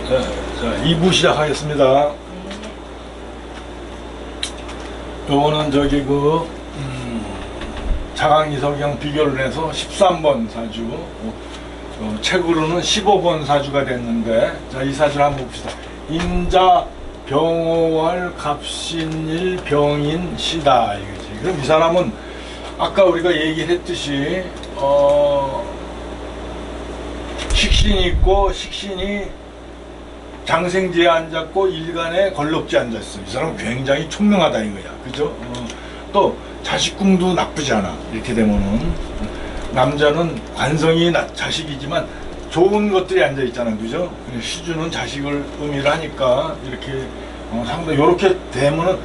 자, 2부 시작하겠습니다. 요거는 저기 자강이석영 비교를 해서 13번 사주, 책으로는 15번 사주가 됐는데, 자, 이 사주를 한번 봅시다. 인자 병호월 갑신일 병인 시다 이거지. 그럼 이 사람은 아까 우리가 얘기했듯이 식신이 있고, 식신이 장생지에 앉았고 일간에 걸럭지 앉았어. 이 사람은 굉장히 총명하다 이거야. 그죠? 또 자식궁도 나쁘지 않아. 이렇게 되면은 남자는 관성이 자식이지만 좋은 것들이 앉아 있잖아. 그죠? 시주는 자식을 의미를 하니까 이렇게 상당히 이렇게 되면은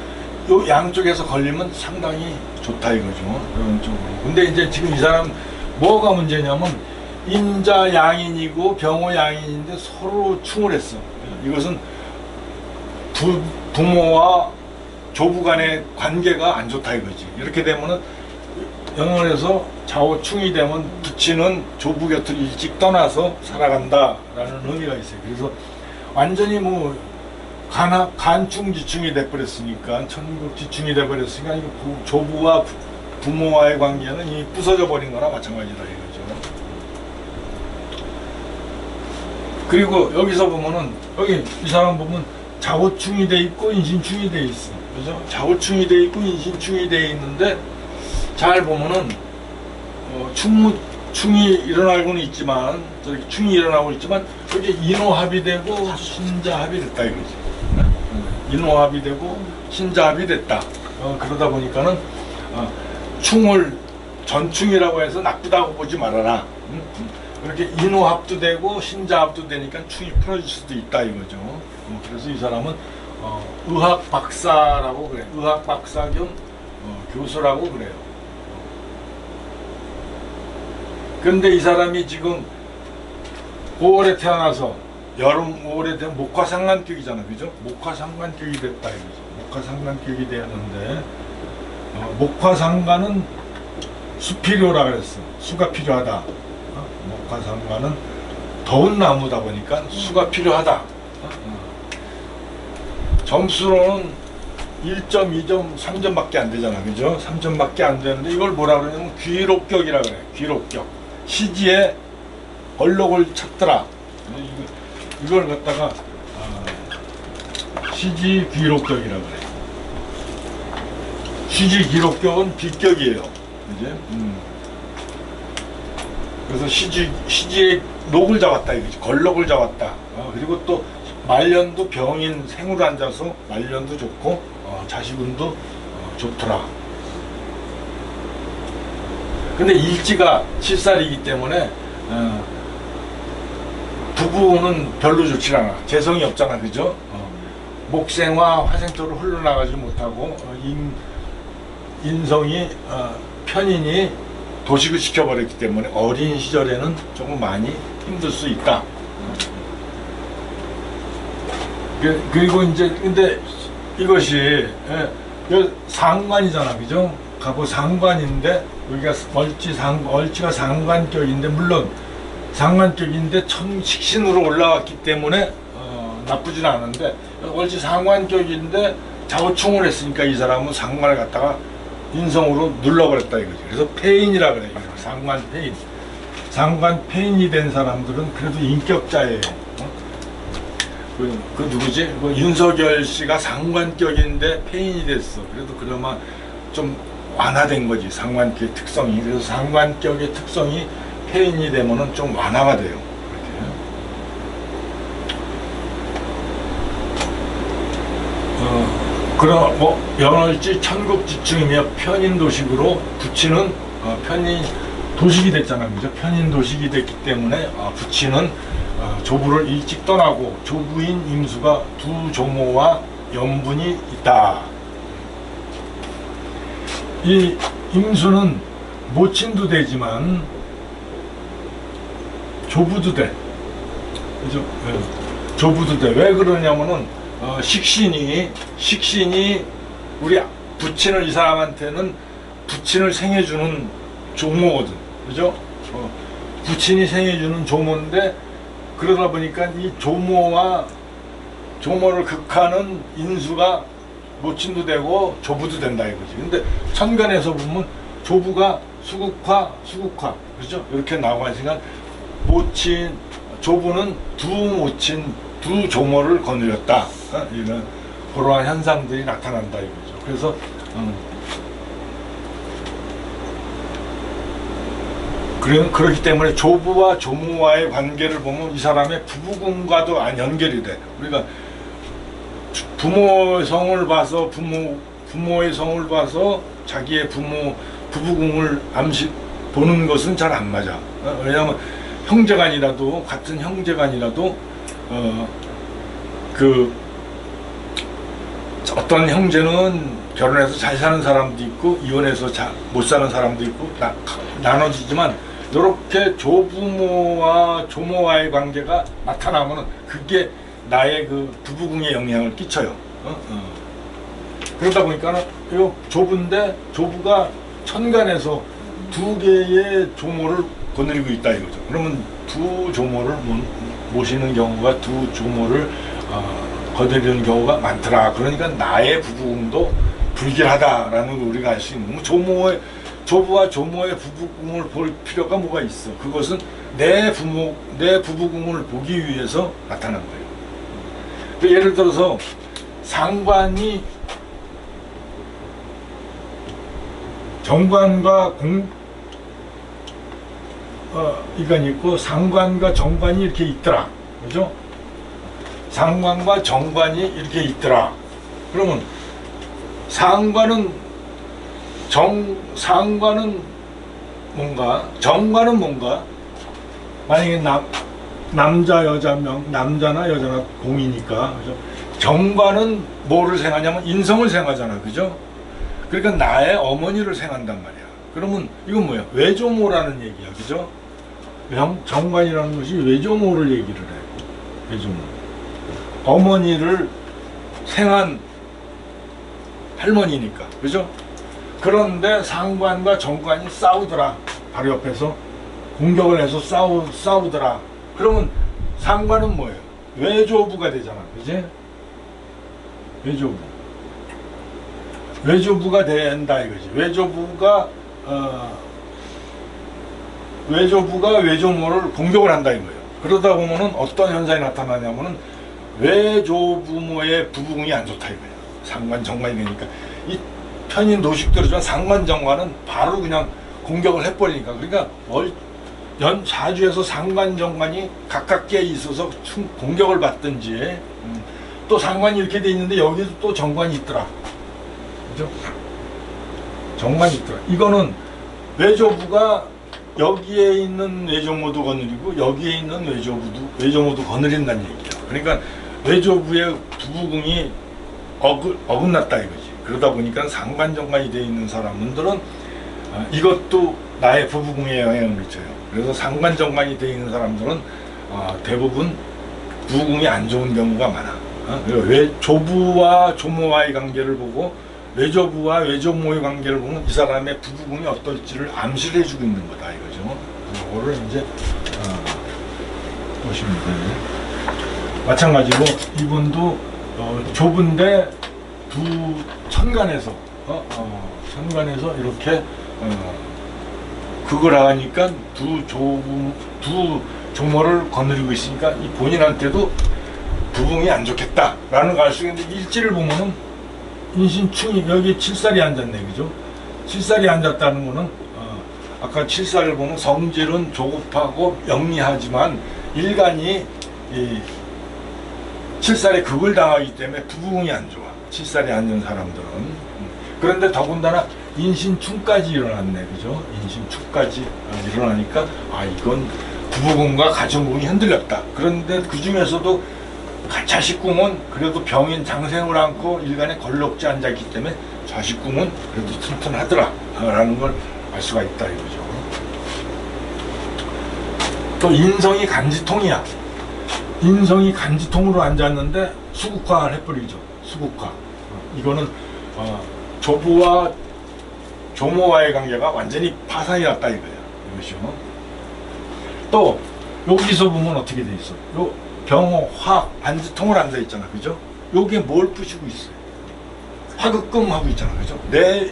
요 양쪽에서 걸리면 상당히 좋다 이거죠. 이런 쪽으로. 근데 이제 지금 이 사람 뭐가 문제냐면 인자 양인이고 병호 양인인데 서로 충을 했어. 이것은 부모와 조부 간의 관계가 안 좋다 이거지. 이렇게 되면은 영혼에서 좌우충이 되면 부친은 조부 곁을 일찍 떠나서 살아간다라는 의미가 있어요. 그래서 완전히 뭐 간충지충이 돼버렸으니까, 천국지충이 돼버렸으니까 조부와 부모와의 관계는 이미 부서져 버린 거나 마찬가지다 이거죠. 그리고 여기서 보면은 여기 이 사람 보면 좌우충이 돼 있고 인신충이 돼 있어. 그죠? 좌우충이 돼 있고 인신충이 돼 있는데 잘 보면은 충이 일어나고는 있지만, 저렇게 충이 일어나고 있지만 여기 인호합이 되고 신자합이 됐다 이거지. 인호합이 되고 신자합이 됐다. 그러다 보니까는 충을 전충이라고 해서 나쁘다고 보지 말아라. 이렇게 인호합도 되고 신자합도 되니까 충이 풀어질 수도 있다 이거죠. 그래서 이 사람은 의학 박사라고 그래. 의학 박사 겸 교수라고 그래요. 그런데 이 사람이 지금 5월에 태어나서 여름 5월에 되면 목화상관격이잖아, 그죠? 목화상관격이 됐다 이거죠. 목화상관격이 되었는데 목화상관은 수필요라 그랬어. 수가 필요하다. 목화상관은 더운 나무다 보니까 수가 필요하다. 점수로는 1점, 2점, 3점밖에 안 되잖아. 그죠? 3점밖에 안 되는데 이걸 뭐라 그러냐면 귀록격이라 그래. 귀록격. 시지에 걸록을 찾더라. 이걸 갖다가 시지 귀록격이라 그래. 시지 귀록격은 비격이에요. 그지? 그래서 시지에 녹을 잡았다 이거지. 걸록을 잡았다. 그리고 또 말년도 병인 생으로 앉아서 말년도 좋고 자식운도 좋더라. 근데 일지가 7살이기 때문에 부부는 별로 좋지 않아. 재성이 없잖아. 그죠? 목생화 화생토로 흘러나가지 못하고 인성이 편인이 도식을 시켜버렸기 때문에 어린 시절에는 조금 많이 힘들 수 있다. 그리고 이제 근데 이것이 상관이잖아, 그죠? 가고 상관인데 여기가 얼지가 상관격인데, 물론 상관격인데 천식신으로 올라왔기 때문에 나쁘진 않은데, 얼지 상관격인데 좌우충을 했으니까 이 사람은 상관을 갖다가 인성으로 눌러버렸다 이거지. 그래서 폐인이라 그래. 상관 폐인. 상관 폐인이 된 사람들은 그래도 인격자예요. 그 누구지? 윤석열 씨가 상관격인데 폐인이 됐어. 그래도 그나마 좀 완화된 거지, 상관격의 특성이. 그래서 상관격의 특성이 폐인이 되면은 좀 완화가 돼요. 그럼 연월지 천국지충이며 편인도식으로 부친은 편인 도식이 됐잖아, 그죠? 편인도식이 됐기 때문에 부친은 조부를 일찍 떠나고 조부인 임수가 두 조모와 연분이 있다. 이 임수는 모친도 되지만 조부도 돼. 그죠? 조부도 돼. 왜 그러냐면은 식신이 우리 부친을, 이 사람한테는 부친을 생해주는 조모거든. 그죠? 부친이 생해주는 조모인데 그러다 보니까 이 조모와 조모를 극하는 인수가 모친도 되고 조부도 된다 이거지. 근데 천간에서 보면 조부가 수국화, 수국화, 그렇죠? 이렇게 나와 있으니까 모친, 조부는 두 모친, 두 조모를 거느렸다. 이런 그러한 현상들이 나타난다 이거죠. 그래서 그렇기 때문에 조부와 조모와의 관계를 보면 이 사람의 부부궁과도 연결이 돼. 우리가 부모의 성을 봐서 부모의 성을 봐서 자기의 부부궁을 보는 것은 잘 안 맞아. 왜냐하면 형제간이라도 같은 형제간이라도 어떤 형제는 결혼해서 잘 사는 사람도 있고 이혼해서 못 사는 사람도 있고 나눠지지만 이렇게 조부모와 조모와의 관계가 나타나면 그게 나의 그 부부궁에 영향을 끼쳐요. 그러다 보니까 조부인데 조부가 천간에서 두 개의 조모를 거느리고 있다 이거죠. 그러면 두 조모를 모시는 경우가 두 조모를 거느리는 경우가 많더라. 그러니까 나의 부부궁도 불길하다라는 걸 우리가 알 수 있는 거예요. 조부와 조모의 부부궁을 볼 필요가 뭐가 있어. 그것은 내 부부궁을 보기 위해서 나타난 거예요. 예를 들어서 상관이 정관과 이건 있고 상관과 정관이 이렇게 있더라. 그죠? 상관과 정관이 이렇게 있더라. 그러면 상관은 뭔가, 정관은 뭔가, 만약에 남자나 여자나 공이니까, 그죠? 정관은 뭐를 생하냐면 인성을 생하잖아. 그죠? 그러니까 나의 어머니를 생한단 말이야. 그러면 이건 뭐야? 외조모라는 얘기야. 그죠? 정관이라는 것이 외조모를 얘기를 해. 외조모. 어머니를 생한 할머니니까. 그죠? 그런데 상관과 정관이 싸우더라. 바로 옆에서 공격을 해서 싸우더라. 그러면 상관은 뭐예요? 외조부가 되잖아. 그지? 외조부가 된다 이거지. 외조부가 외조모를 공격을 한다 이거예요. 그러다 보면은 어떤 현상이 나타나냐면은 외조부모의 부부궁이 안 좋다 이거예요. 상관 정관이 되니까 이 편인 도식들이지만 상관 정관은 바로 그냥 공격을 해버리니까. 그러니까 자주에서 상관 정관이 가깝게 있어서 공격을 받든지 또 상관이 이렇게 돼 있는데 여기도 또 정관이 있더라. 그죠? 정관이 있더라. 이거는 외조부가 여기에 있는 외조모도 거느리고 여기에 있는 외조모도 거느린다는 얘기야. 그러니까 외조부의 부부궁이 어긋났다 이거지. 그러다 보니까 상관정관이 되어 있는 사람들은 이것도 나의 부부궁에 영향을 미쳐요. 그래서 상관정관이 되어 있는 사람들은 대부분 부부궁이 안 좋은 경우가 많아. 조부와 조모와의 관계를 보고 외조부와 외조모의 관계를 보면 이 사람의 부부궁이 어떨지를 암시를 해주고 있는 거다 이거죠. 그거를 이제 보시면 돼요. 마찬가지로 이분도 좁은데 두 천간에서 이렇게 그걸 하니까 두 조모를 거느리고 있으니까 이 본인한테도 부부궁이 안 좋겠다라는 걸 알 수 있는데 일지를 보면은 인신충이 여기 칠살이 앉았네, 그죠? 칠살이 앉았다는 거는 아까 칠살을 보면 성질은 조급하고 영리하지만 일간이 이 칠살에 극을 당하기 때문에 부부궁이 안 좋아. 칠살이 앉은 사람들은. 그런데 더군다나 인신충까지 일어났네, 그죠? 인신충까지 일어나니까 이건 부부궁과 가정궁이 흔들렸다. 그런데 그 중에서도 자식궁은 그래도 병인 장생을 않고 일간에 걸럭지 앉았기 때문에 자식궁은 그래도 튼튼하더라 라는 걸 알 수가 있다 이거죠. 또 인성이 간지통이야. 인성이 간지통으로 앉았는데 수국화를 해버리죠. 수국화. 이거는 조부와 조모와의 관계가 완전히 파산이 났다 이거예요. 이것이요. 또 여기서 보면 어떻게 돼 있어? 요 병호, 화, 반지통을 앉아 있잖아, 그죠? 여기에 뭘 부시고 있어요? 화극금 하고 있잖아, 그죠? 내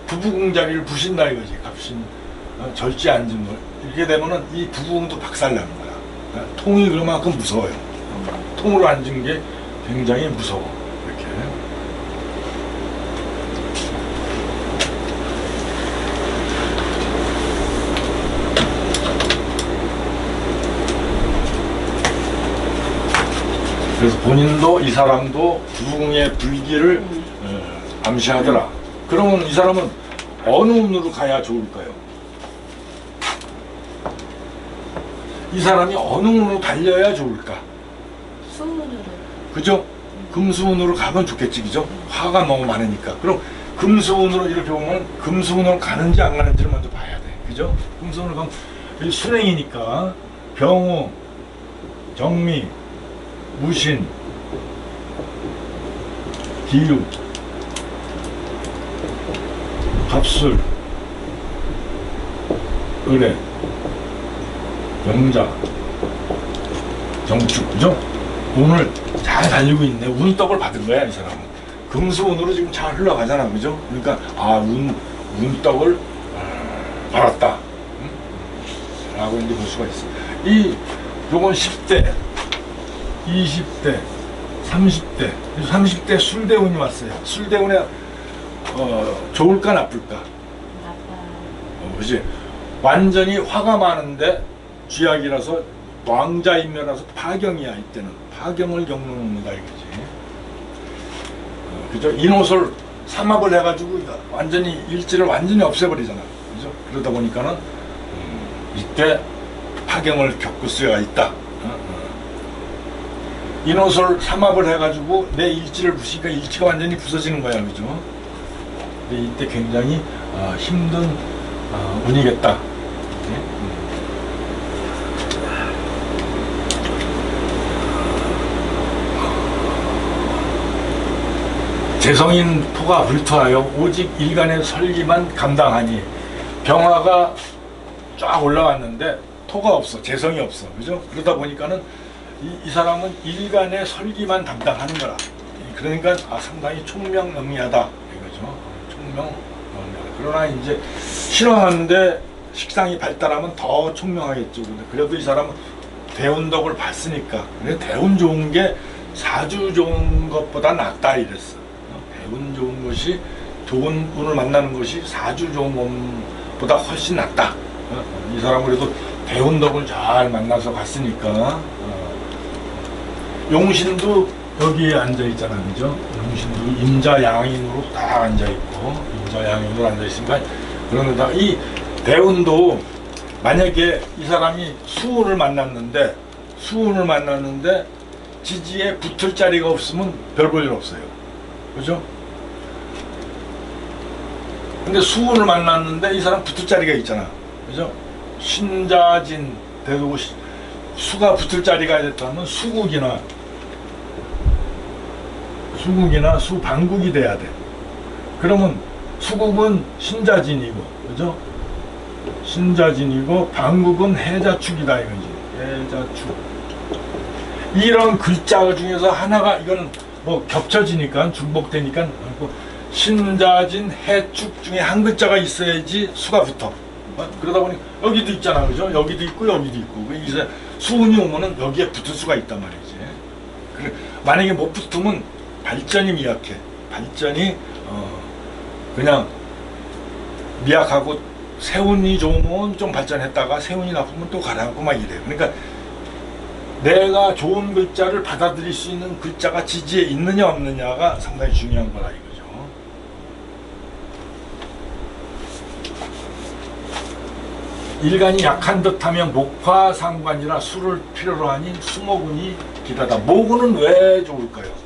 부부궁자리를 부신다 이거지, 갑신. 절제 앉은 걸. 이렇게 되면은 이 부부궁도 박살나는 거야. 통이 그만큼 무서워요. 통으로 앉은 게 굉장히 무서워. 이렇게. 그래서 본인도 이 사람도 부궁의 불길을 암시하더라. 그러면 이 사람은 어느 운으로 가야 좋을까요? 이 사람이 어느 운으로 달려야 좋을까? 수운으로. 그죠? 금수운으로 가면 좋겠지, 그죠? 화가 너무 많으니까. 그럼 금수운으로 이렇게 보면 금수운으로 가는지 안 가는지를 먼저 봐야 돼, 그죠? 금수운으로 가면 이 순행이니까 병호, 정미, 무신, 기유, 갑술, 을해, 병자, 정축, 그죠? 운을 잘 달리고 있네. 운떡을 받은 거야, 이 사람은. 금수운으로 지금 잘 흘러가잖아, 그죠? 그러니까 운떡을 받았다. 응? 라고 이제 볼 수가 있어. 요건 10대, 20대, 30대, 30대 술대운이 왔어요. 술대운에 좋을까 나쁠까? 나빠. 그지? 완전히 화가 많은데 쥐약이라서 왕자인묘라서 파경이야. 이때는 파경을 겪는다 이거지. 그죠? 인호설 삼합을 해가지고 완전히 일지를 완전히 없애버리잖아. 그죠? 그러다 보니까는 이때 파경을 겪을 수가 있다. 인호설 삼합을 해가지고 내 일지를 부시니까 일지가 완전히 부서지는 거야, 그죠? 근데 이때 굉장히 힘든 운이겠다. 재성인 토가 불투하여 오직 일간의 설기만 감당하니 병화가 쫙 올라왔는데 토가 없어, 재성이 없어, 그죠? 그러다 보니까는 이 사람은 일간의 설기만 담당하는 거라. 그러니까 상당히 총명영리하다 이거죠. 총명영리하다. 그러나 이제 신앙하는데 식상이 발달하면 더 총명하겠죠. 근데 그래도 이 사람은 대운덕을 봤으니까. 그래 대운 좋은 게 사주 좋은 것보다 낫다 이랬어. 대운 좋은 것이 좋은 운을 만나는 것이 사주 좋은 것보다 훨씬 낫다. 이 사람은 그래도 대운덕을 잘 만나서 갔으니까. 용신도 여기에 앉아있잖아, 그죠? 용신도 임자양인으로 딱 앉아있고, 임자양인으로 앉아있으니까, 그런데다 이 대운도 만약에 이 사람이 수운을 만났는데, 지지에 붙을 자리가 없으면 별 볼 일 없어요. 그죠? 근데 수운을 만났는데 이 사람 붙을 자리가 있잖아. 그죠? 신자진, 대도 수가 붙을 자리가 됐다면 수국이나 수반국이 돼야 돼. 그러면 수국은 신자진이고, 그죠? 신자진이고 반국은 해자축이다 이거지. 해자축. 이런 글자 중에서 하나가 이거는 뭐 겹쳐지니까 중복되니까 신자진 해축 중에 한 글자가 있어야지 수가 붙어. 그러다 보니 여기도 있잖아, 그죠? 여기도 있고 여기도 있고. 이제 수운이 오면은 여기에 붙을 수가 있단 말이지. 그래, 만약에 못 붙으면 발전이 미약해. 발전이 그냥 미약하고 세운이 좋으면 좀 발전했다가 세운이 나쁘면 또 가라앉고 막 이래. 그러니까 내가 좋은 글자를 받아들일 수 있는 글자가 지지에 있느냐 없느냐가 상당히 중요한 거라 이거죠. 일간이 약한 듯하면 목화상관이라 수를 필요로 하니 수목운이 기다다. 목운은 왜 좋을까요?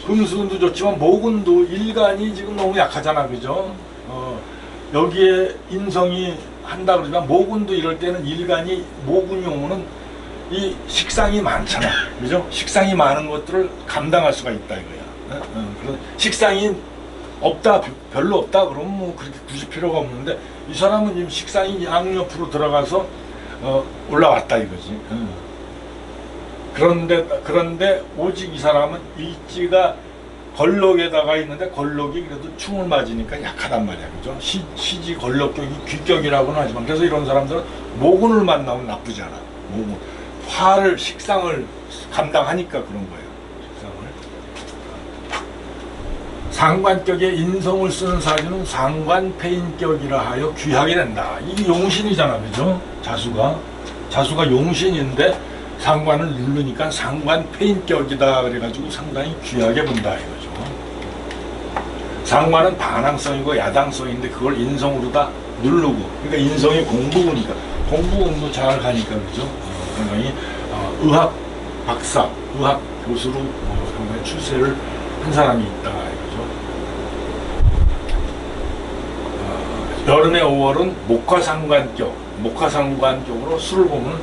금수운도 좋지만 목운도 일간이 지금 너무 약하잖아, 그죠? 여기에 인성이 한다 그러지만 목운도 이럴 때는 일간이 목운이 오면은 이 식상이 많잖아, 그죠? 식상이 많은 것들을 감당할 수가 있다 이거야. 그래서 식상이 없다, 별로 없다 그러면 뭐 그렇게 굳이 필요가 없는데 이 사람은 지금 식상이 양옆으로 들어가서 올라왔다 이거지. 그런데 오직 이 사람은 일지가 걸럭에다가 있는데 걸럭이 그래도 충을 맞으니까 약하단 말이야, 그죠? 시지 걸럭격이 귀격이라고는 하지만 그래서 이런 사람들은 모군을 만나면 나쁘지 않아. 모군 화를 식상을 감당하니까 그런 거예요. 상관격에 인성을 쓰는 사주는 상관패인격이라 하여 귀하게 된다. 이게 용신이잖아, 그죠? 자수가 용신인데 상관을 누르니까 상관패인격이다 그래가지고 상당히 귀하게 본다 이거죠. 상관은 반항성이고 야당성인데 그걸 인성으로 다 누르고, 그러니까 인성이 공부니까 공부운도 잘 가니까, 그죠? 상당히 의학 박사, 의학 교수로 상당히 출세를 한 사람이 있다 이거죠. 여름의 5월은 목화상관격으로 수를 보면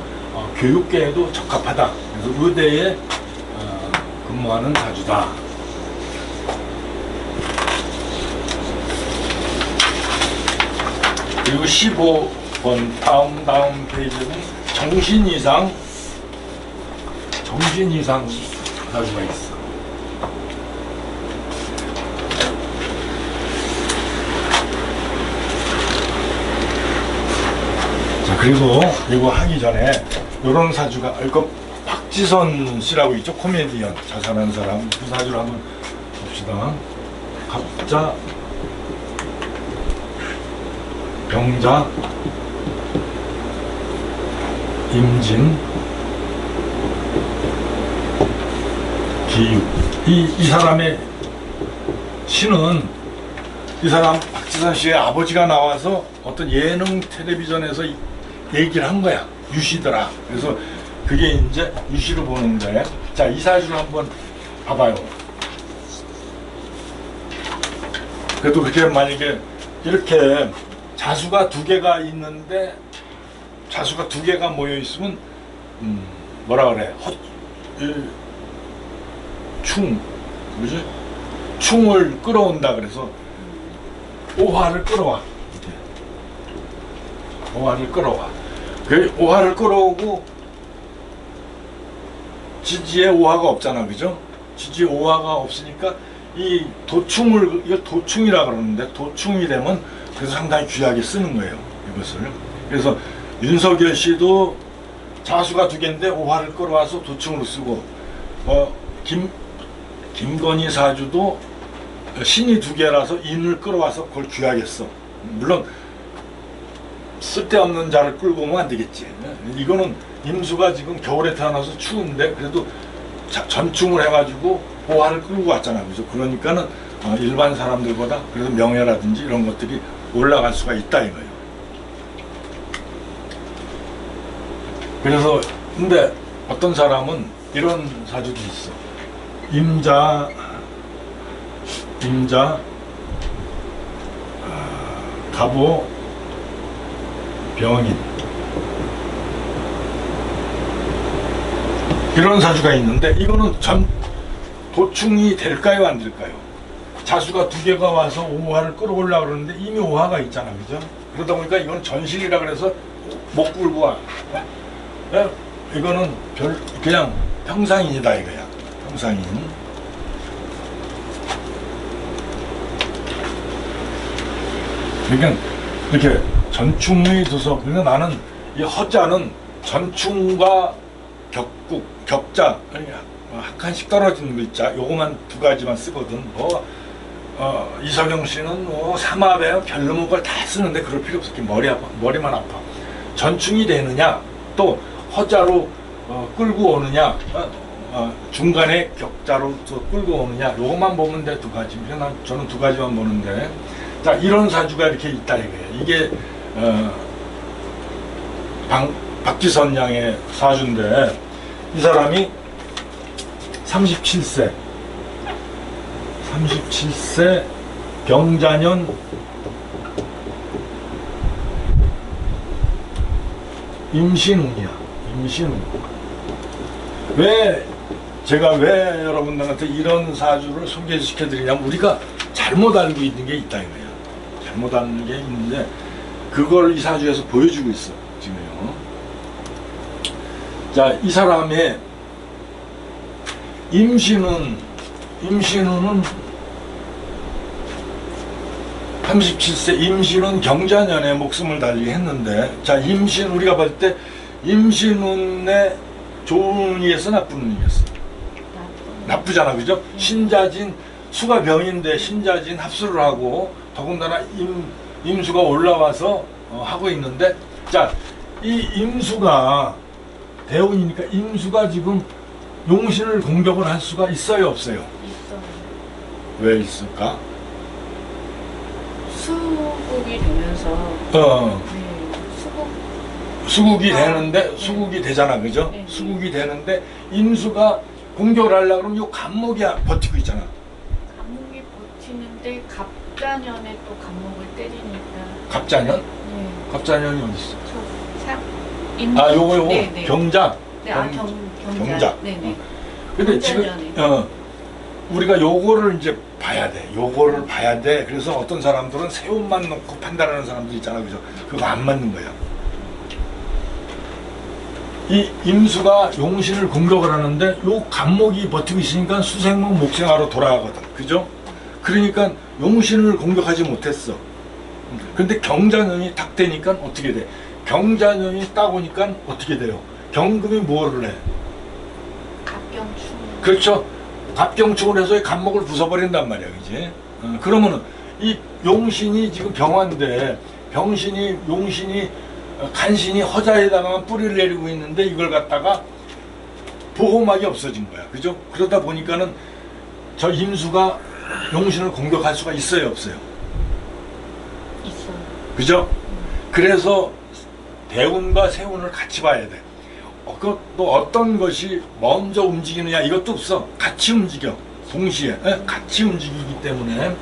교육계에도 적합하다. 그래서 의대에 근무하는 사주다. 그리고 15번 다음 페이지는 정신이상 사주가 있어. 자, 그리고 이거 하기 전에 이런 사주가 이거 박지선 씨라고 있죠, 코미디언 자살한 사람. 그 사주를 한번 봅시다. 갑자, 병자, 임진, 기육. 이 사람의 시는, 이 사람 박지선 씨의 아버지가 나와서 어떤 예능 텔레비전에서 얘기를 한 거야. 유시더라. 그래서 그게 이제 유시로 보는데, 자, 이 사주를 한번 봐봐요. 그래도 그렇게 만약에 이렇게 자수가 두 개가 있는데, 자수가 두 개가 모여 있으면 뭐라 그래? 뭐지? 충을 끌어온다. 그래서 오화를 끌어와. 오화를 끌어와. 그 오화를 끌어오고 지지에 오화가 없잖아, 그죠? 지지에 오화가 없으니까 이 도충을, 이거 도충이라 그러는데, 도충이 되면 그래서 상당히 귀하게 쓰는 거예요, 이것을. 그래서 윤석열 씨도 자수가 두 개인데 오화를 끌어와서 도충으로 쓰고, 김건희 사주도 신이 두 개라서 인을 끌어와서 그걸 귀하게 써. 물론 쓸데없는 자를 끌고 오면 안 되겠지. 이거는 임수가 지금 겨울에 태어나서 추운데 그래도 전충을 해가지고 오화를 끌고 왔잖아, 그죠? 그러니까는 일반 사람들보다 그래도 명예라든지 이런 것들이 올라갈 수가 있다 이거예요. 그래서 근데 어떤 사람은 이런 사주도 있어. 임자, 갑오, 병인, 이런 사주가 있는데, 이거는 도충이 될까요, 안 될까요? 자수가 두 개가 와서 오화를 끌어올라 그러는데 이미 오화가 있잖아, 그죠? 그러다 보니까 이건 전실이라 그래서 못 끌고 와. 이거는 그냥 평상인이다 이거야. 평상인. 그러니까 이렇게 전충이 돼서, 그러니까 나는 이 허자는 전충과 격자, 한 칸씩 떨어지는 글자, 요거만 두 가지만 쓰거든. 이석영 씨는 삼합에 별로문 걸 다 쓰는데 그럴 필요 없어. 머리만 아파. 전충이 되느냐, 또 허자로 끌고 오느냐, 중간에 격자로 끌고 오느냐, 요것만 보면 돼, 두 가지. 저는 두 가지만 보는데, 자, 이런 사주가 이렇게 있다 이거예요. 이게 박지선 양의 사주인데, 이 사람이 37세 병자년 임신운이야. 임신운. 제가 왜 여러분들한테 이런 사주를 소개시켜 드리냐면, 우리가 잘못 알고 있는 게 있다 이거야. 잘못 아는 게 있는데 그걸 이 사주에서 보여주고 있어 지금요. 자, 이 사람의 임신은 37세 임신은 경자년에 목숨을 달리 했는데, 자, 임신 우리가 봤을 때 임신운에 좋은 운이었어, 나쁜 운이었어? 나쁘잖아, 그죠? 신자진 수가 병인데 신자진 합수를 하고 더군다나 임수가 올라와서 하고 있는데, 자, 이 임수가 대운이니까 임수가 지금 용신을 공격을 할 수가 있어요, 없어요? 있어요. 왜 있을까? 수국이 되면서 네, 수국이 아, 되는데 네. 수국이 되잖아, 그죠? 네. 수국이 되는데 임수가 공격을 하려고 그러면 요 간목이 버티고 있잖아. 감목이 버티는데 갑자년에 또 감목을 때리니까. 갑자년? 네. 갑자년이 어디 있어? 아, 요거 네, 네. 경자. 네, 아, 경자. 네네. 근데 지금 경자년에. 우리가 요거를 이제 봐야 돼. 요거를 봐야 돼. 그래서 어떤 사람들은 세운만 놓고 판단하는 사람들 있잖아, 그죠? 그거 안 맞는 거야. 이 임수가 용신을 공격을 하는데 요 간목이 버티고 있으니까 수생목 목생하로 돌아가거든, 그죠? 그러니까 용신을 공격하지 못했어. 근데 경자년이 딱 되니까 어떻게 돼? 경자년이 딱 오니까 어떻게 돼요? 경금이 뭐를 해? 갑경충. 그렇죠. 갑경충을 해서 간목을 부숴버린단 말이야, 그지? 그러면은 이 용신이 지금 병화인데 용신이 간신이 허자에다가 뿌리를 내리고 있는데 이걸 갖다가 보호막이 없어진 거야, 그죠? 그러다 보니까는 저 임수가 용신을 공격할 수가 있어요, 없어요? 있어요. 그죠? 그래서 대운과 세운을 같이 봐야 돼. 그것도 어떤 것이 먼저 움직이느냐 이것도 없어. 같이 움직여. 동시에 같이 움직이기 때문에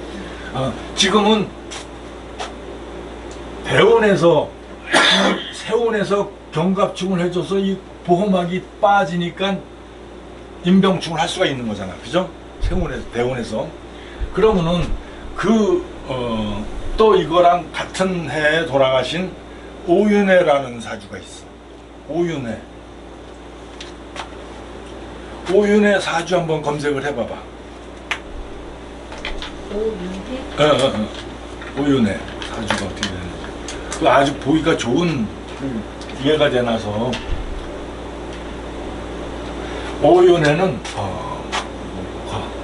지금은 대운에서 세운에서 경갑충을 해줘서 이 보호막이 빠지니까 임병충을 할 수가 있는 거잖아, 그죠? 세운에서 대운에서. 그러면은 또 이거랑 같은 해에 돌아가신 오윤회라는 사주가 있어. 오윤회 사주 한번 검색을 해봐봐. 오윤회? 오윤회 사주가 어떻게 되는지. 그 아주 보기가 좋은 이해가 되나서. 오윤회는 목화.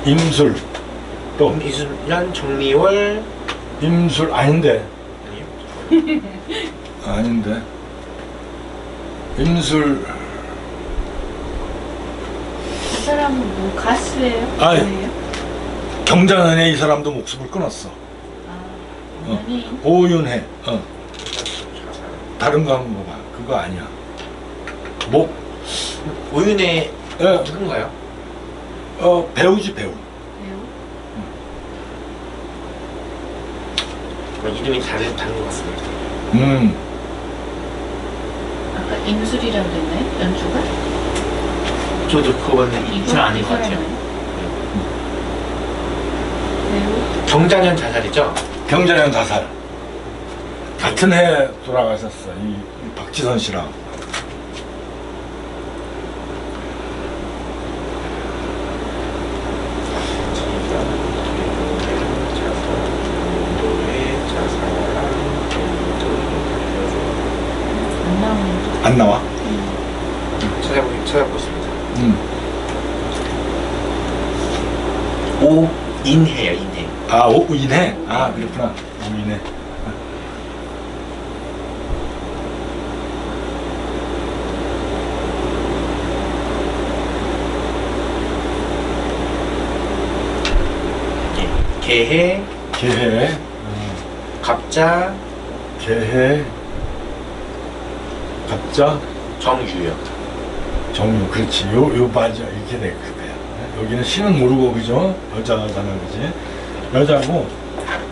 임술 또 임술년 정리월 임술 아닌데. 아니요. 아닌데. 임술. 그 사람은 뭐 가수예요? 아니. 뭐예요? 경자년에 이 사람도 목숨을 끊었어. 아, 연예인? 오윤회. 다른 거 한번 봐. 그거 아니야. 오윤의 예, 누군가요? 배우지, 배우. 배우? 이름이 다른 것 같습니다. 아까 임술이라고 그랬나요? 연주가? 저도 그거는 이 사람 아닌 것 같아요. 배우? 경자년 자살이죠? 경자년 자살. 같은 해 돌아가셨어. 이 박지선 씨랑. 안 나오는데. 안 나와? 찾아보겠습니다. 오인해요, 인해. 아, 오인해? 아, 그렇구나. 오인해. 개해, 개해, 갑자, 개해, 갑자, 정유요. 정유. 그렇지. 요 맞아. 이렇게 돼. 그거야. 여기는 씨는 모르고, 그죠? 여자잖아, 그지? 여자고,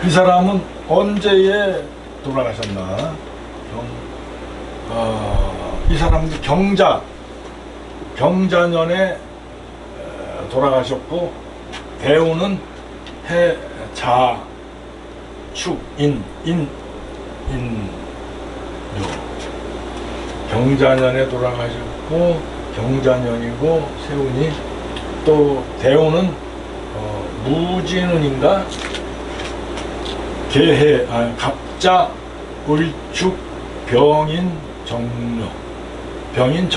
이 사람은 언제에 돌아가셨나? 이 사람도 경자년에 돌아가셨고, 대우는 해자 울축, 요. 경자년에 돌아가셨고, 경자년이고, 세운이, 또, 대운은, 무진운인가? 개해, 갑자, 울축, 병인, 정묘. 병인,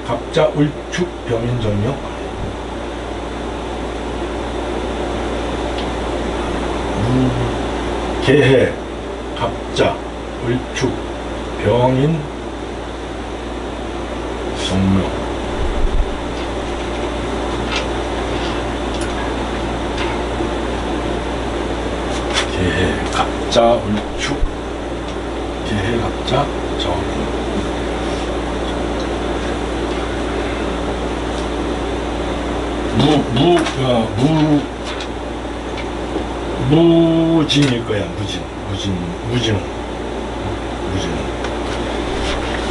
갑자, 울축, 병인, 정묘. 개해, 갑자, 울축, 병인, 정묘. 개해, 갑자, 울축, 개해, 갑자, 정묘. 무진일 거야. 무진.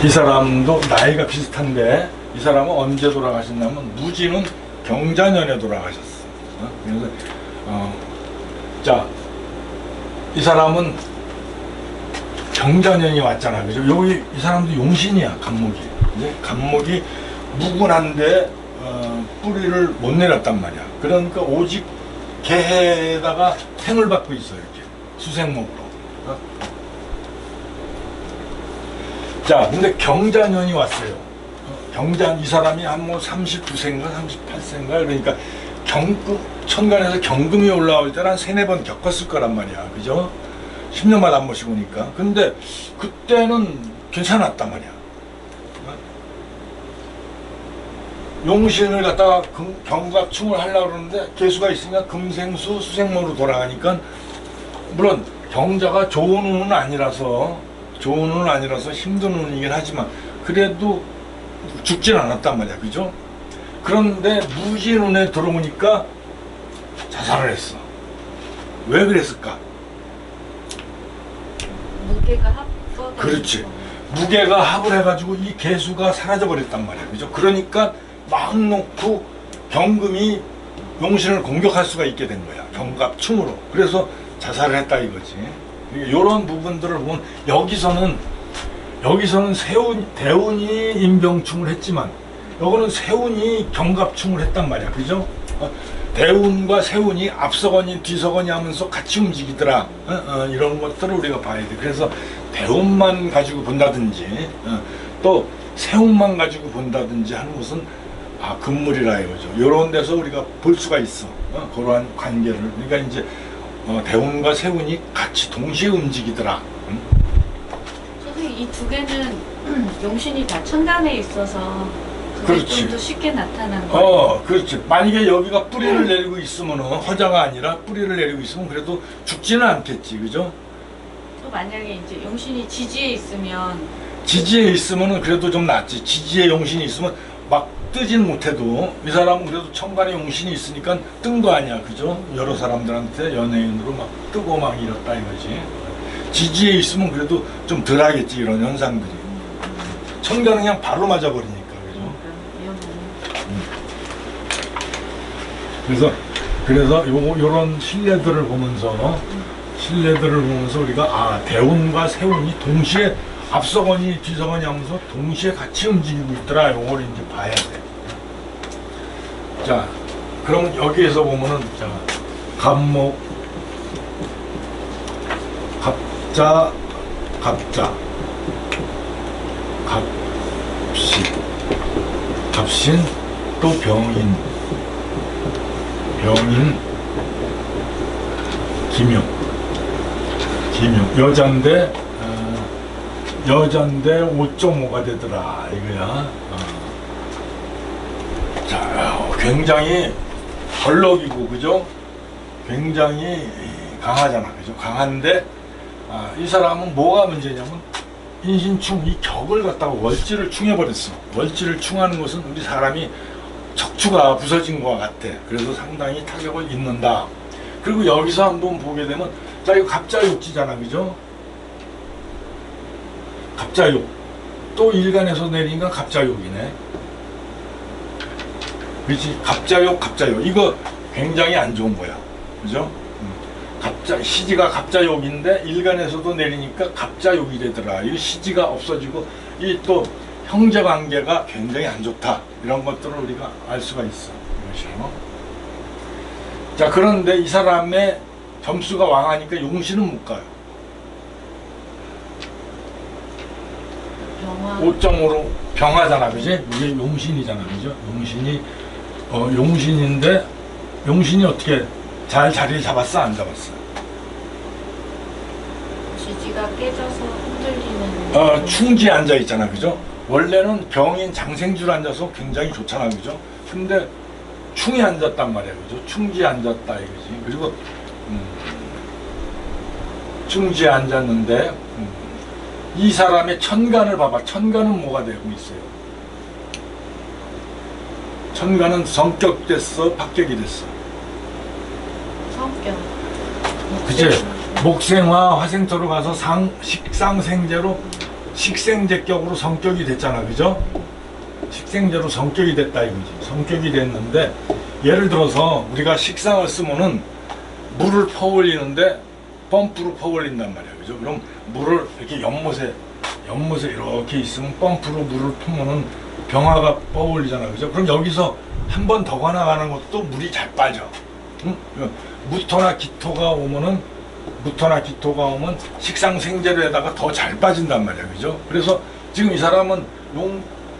이 사람도 나이가 비슷한데 이 사람은 언제 돌아가셨냐면 무진은 경자년에 돌아가셨어. 그래서 자, 이 사람은 경자년이 왔잖아, 그죠? 여기 이 사람도 용신이야, 간목이. 이제 간목이 무군한데 뿌리를 못 내렸단 말이야. 그러니까 오직 개해에다가 생을 받고 있어, 이렇게 수생목으로. 자, 근데 경자년이 왔어요. 이 사람이 한 뭐 39세인가 38세인가 그러니까 천간에서 경금이 올라올 때는 한 3-4번 겪었을 거란 말이야, 그죠? 10년마다 한 번씩 오니까. 근데 그때는 괜찮았단 말이야. 용신을 갖다가 경갑충을 하려고 그러는데 개수가 있으니까 금생수 수생목으로 돌아가니까, 물론 경자가 좋은 운은 아니라서 힘든 운이긴 하지만 그래도 죽진 않았단 말이야, 그죠? 그런데 무진운에 들어오니까 자살을 했어. 왜 그랬을까? 무게가 합. 그렇지. 무게가 합을 해가지고 이 개수가 사라져 버렸단 말이야, 그죠? 그러니까 막 놓고 경금이 용신을 공격할 수가 있게 된 거야, 경갑충으로. 그래서 자살을 했다 이거지. 이런 부분들을 보면 여기서는 대운이 인병충을 했지만 여기는 세운이 경갑충을 했단 말이야, 그죠? 대운과 세운이 앞서거니 뒤서거니 하면서 같이 움직이더라. 이런 것들을 우리가 봐야 돼. 그래서 대운만 가지고 본다든지 또 세운만 가지고 본다든지 하는 것은 금물이라 이거죠. 이런 데서 우리가 볼 수가 있어. 그러한 관계를. 그러니까 이제 대운과 세운이 같이 동시에 움직이더라. 선생님, 이 두 개는 용신이 다 천간에 있어서 그렇지. 좀 더 쉽게 나타난 거예요. 그렇지. 만약에 여기가 뿌리를 내리고 있으면, 허자가 아니라 뿌리를 내리고 있으면 그래도 죽지는 않겠지, 그죠? 또 만약에 이제 용신이 지지에 있으면 그래도 좀 낫지. 지지에 용신이 있으면 막 뜨진 못해도 이 사람은 그래도 천간에 용신이 있으니까 뜬 거 아니야, 그죠? 여러 사람들한테 연예인으로 막 뜨고 막 이랬다 이거지. 지지에 있으면 그래도 좀 덜 하겠지, 이런 현상들이. 천간은 그냥 바로 맞아버리니까, 그죠? 그래서 요런 신뢰들을 보면서 우리가 대운과 세운이 동시에 앞서거니 뒤서거니 하면서 동시에 같이 움직이고 있더라. 요걸 이제 봐야 돼. 자, 그러면 여기에서 보면은, 자, 갑목, 갑자, 갑신, 또 병인, 기묘. 여잔데 5.5가 되더라 이거야. 자, 굉장히 걸럭이고, 그죠? 굉장히 강하잖아, 그죠? 강한데 이 사람은 뭐가 문제냐면 인신충, 이 격을 갖다가 월지를 충해버렸어. 월지를 충하는 것은 우리 사람이 척추가 부서진 것 같아. 그래서 상당히 타격을 입는다. 그리고 여기서 한번 보게 되면, 자, 이거 갑자욕지잖아, 그죠? 갑자욕. 또 일간에서 내리니까 갑자욕이네. 그렇지? 갑자욕. 이거 굉장히 안 좋은 거야. 그죠? 시지가 갑자욕인데 일간에서도 내리니까 갑자욕이 되더라. 이 시지가 없어지고 이 또 형제 관계가 굉장히 안 좋다. 이런 것들을 우리가 알 수가 있어. 이것이요. 자, 그런데 이 사람의 점수가 왕하니까 용신은 못 가요. 병화 5.5로 병하잖아, 그지? 이게 용신이잖아, 그죠? 용신인데 용신이 어떻게 잘 자리를 잡았어, 안 잡았어? 지지가 깨져서 흔들리는. 충지 앉아 있잖아, 그죠? 원래는 병인 장생줄 앉아서 굉장히 좋잖아, 그죠? 근데 충이 앉았단 말이야, 그죠? 충지 앉았다 이거지. 그리고 충지에 앉았는데 이 사람의 천간을 봐봐. 천간은 뭐가 되고 있어요? 천간은 성격 됐어, 박격이 됐어. 성격. 그치? 목생화 화생토로 가서 식상생재로 식생제격으로 성격이 됐잖아, 그죠? 식생제로 성격이 됐다 이거지. 성격이 됐는데 예를 들어서 우리가 식상을 쓰면은 물을 퍼올리는데 펌프로 퍼올린단 말이야, 그죠? 그럼 물을 이렇게 연못에 이렇게 있으면 펌프로 물을 퍼면은 병화가 퍼올리잖아, 그죠? 그럼 여기서 한 번 더 가나가는 것도 물이 잘 빠져. 응? 무토나 기토가 오면 식상생재로에다가 더 잘 빠진단 말이야, 그죠? 그래서 지금 이 사람은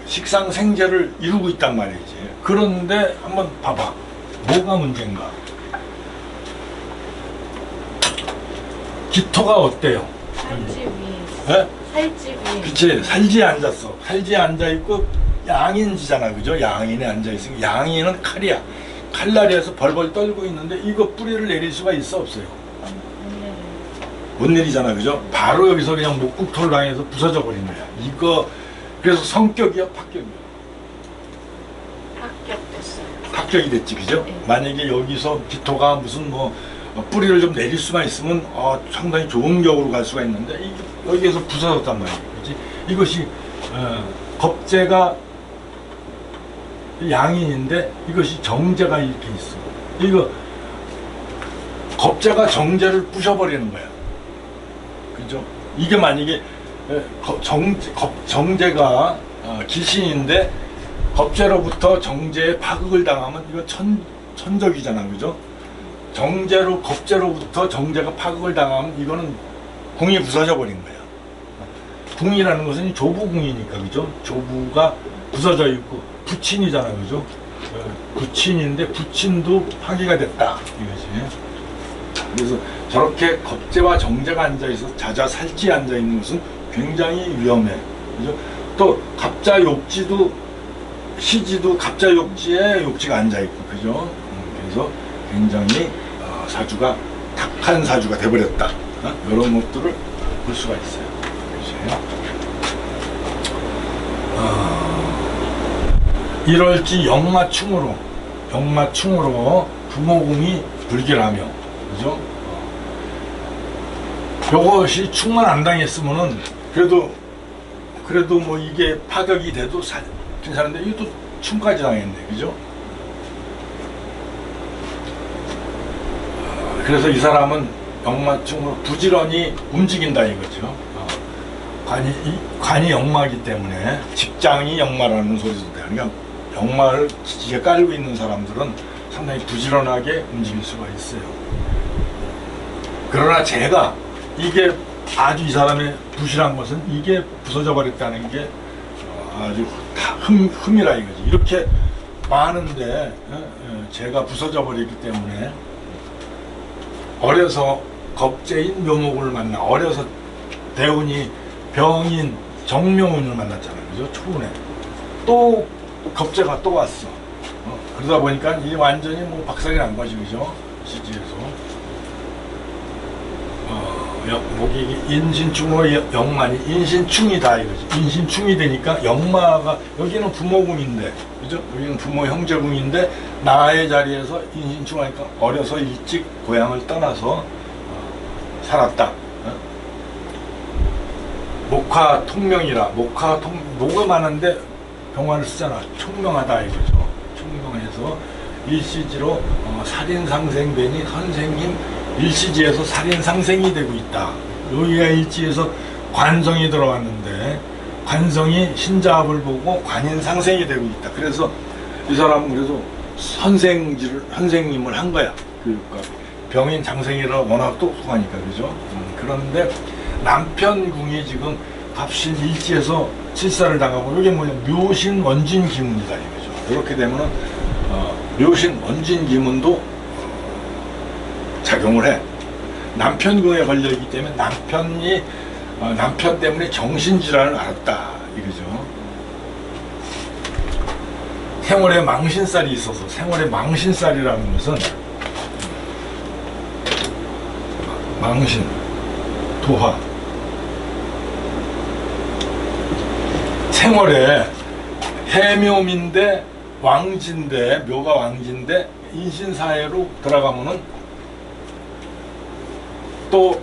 식상생재를 이루고 있단 말이지. 그런데 한번 봐봐. 뭐가 문제인가? 기토가 어때요? 살집 위에. 예? 살집 위에. 그치, 살지에 앉았어. 살지에 앉아있고 양인지잖아, 그죠? 양인에 앉아있으면 양인은 칼이야. 칼날에서 벌벌 떨고 있는데 이거 뿌리를 내릴 수가 있어, 없어요? 못 내리잖아, 그죠? 바로 여기서 그냥 목국토를 당해서 부서져 버린 거야. 이거 그래서 성격이야, 박격이야? 합격됐어요. 합격이 됐지, 그죠? 네. 만약에 여기서 기토가 무슨 뿌리를 좀 내릴 수만 있으면 상당히 좋은 격으로 갈 수가 있는데 여기에서 부서졌단 말이야, 그렇지? 이것이 겁재가 양인인데 이것이 정제가 이렇게 있어. 이거 겁재가 정제를 부셔버리는 거야, 그죠? 이게 만약에 정제가 기신인데 겁재로부터 정제에 파극을 당하면 이거 천적이잖아, 그죠? 정제로 겁재로부터 정제가 파극을 당하면 이거는 궁이 부서져 버린 거야. 궁이라는 것은 조부궁이니까, 그죠? 조부가 부서져 있고 부친이잖아, 그죠? 부친인데 부친도 파기가 됐다 이거지. 그래서 저렇게 겁재와 정제가 앉아있어 자자살지에 앉아있는 것은 굉장히 위험해, 그죠? 또 갑자욕지도 시지도 갑자욕지에 욕지가 앉아있고, 그죠? 그래서 굉장히 사주가 탁한 사주가 돼버렸다. 이런 것들을 볼 수가 있어요. 이럴지 역마충으로 부모궁이 불길하며, 그죠? 요것이 충만 안 당했으면은 그래도 뭐 이게 파격이 돼도 괜찮은데 이것도 충까지 당했네, 그죠? 그래서 이 사람은 역마충으로 부지런히 움직인다 이거죠. 관이 역마이기 때문에 직장이 역마라는 소리도 돼요. 그러니까 역마를 기지에 깔고 있는 사람들은 상당히 부지런하게 움직일 수가 있어요. 그러나 제가 이게 아주 이 사람의 부실한 것은 이게 부서져 버렸다는 게 아주 흠이라 이거지. 이렇게 많은데 제가 부서져 버리기 때문에 어려서 겁재인 묘목을 만나, 어려서 대운이 병인 정명운을 만났잖아요, 그죠? 초운에 또 겁재가 또 왔어. 그러다 보니까 이 완전히 뭐 박살이 난 거지, 그죠? 시지에서 목이 인신충으로 역만이 인신충이다 이거지. 인신충이 되니까 역마가 여기는 부모궁인데, 그죠? 여기는 부모 형제궁인데 나의 자리에서 인신충하니까 어려서 일찍 고향을 떠나서 살았다. 목화 통명이라 목이 많은데 병화를 쓰잖아. 총명하다 이거죠. 총명해서 일시지로 살인상생되니 선생님 일시지에서 살인 상생이 되고 있다. 여기가 일지에서 관성이 들어왔는데 관성이 신자합을 보고 관인 상생이 되고 있다. 그래서 이 사람은 그래서 선생님을 한 거야. 그러니까 병인 장생이라 워낙 똑똑하니까 그죠. 그런데 남편궁이 지금 갑신 일지에서 칠사를 당하고 이게 뭐냐 묘신 원진 기문이다 이거죠. 이렇게 되면은 묘신 원진 기문도 작용을 해. 남편궁에 걸려있기 때문에 남편 때문에 정신질환을 앓았다 이거죠. 생월에 망신살이 있어서 생월에 망신살이라는 것은 망신, 도화 생월에 해묘인데 왕진데 묘가 왕진데 인신사회로 들어가면은 또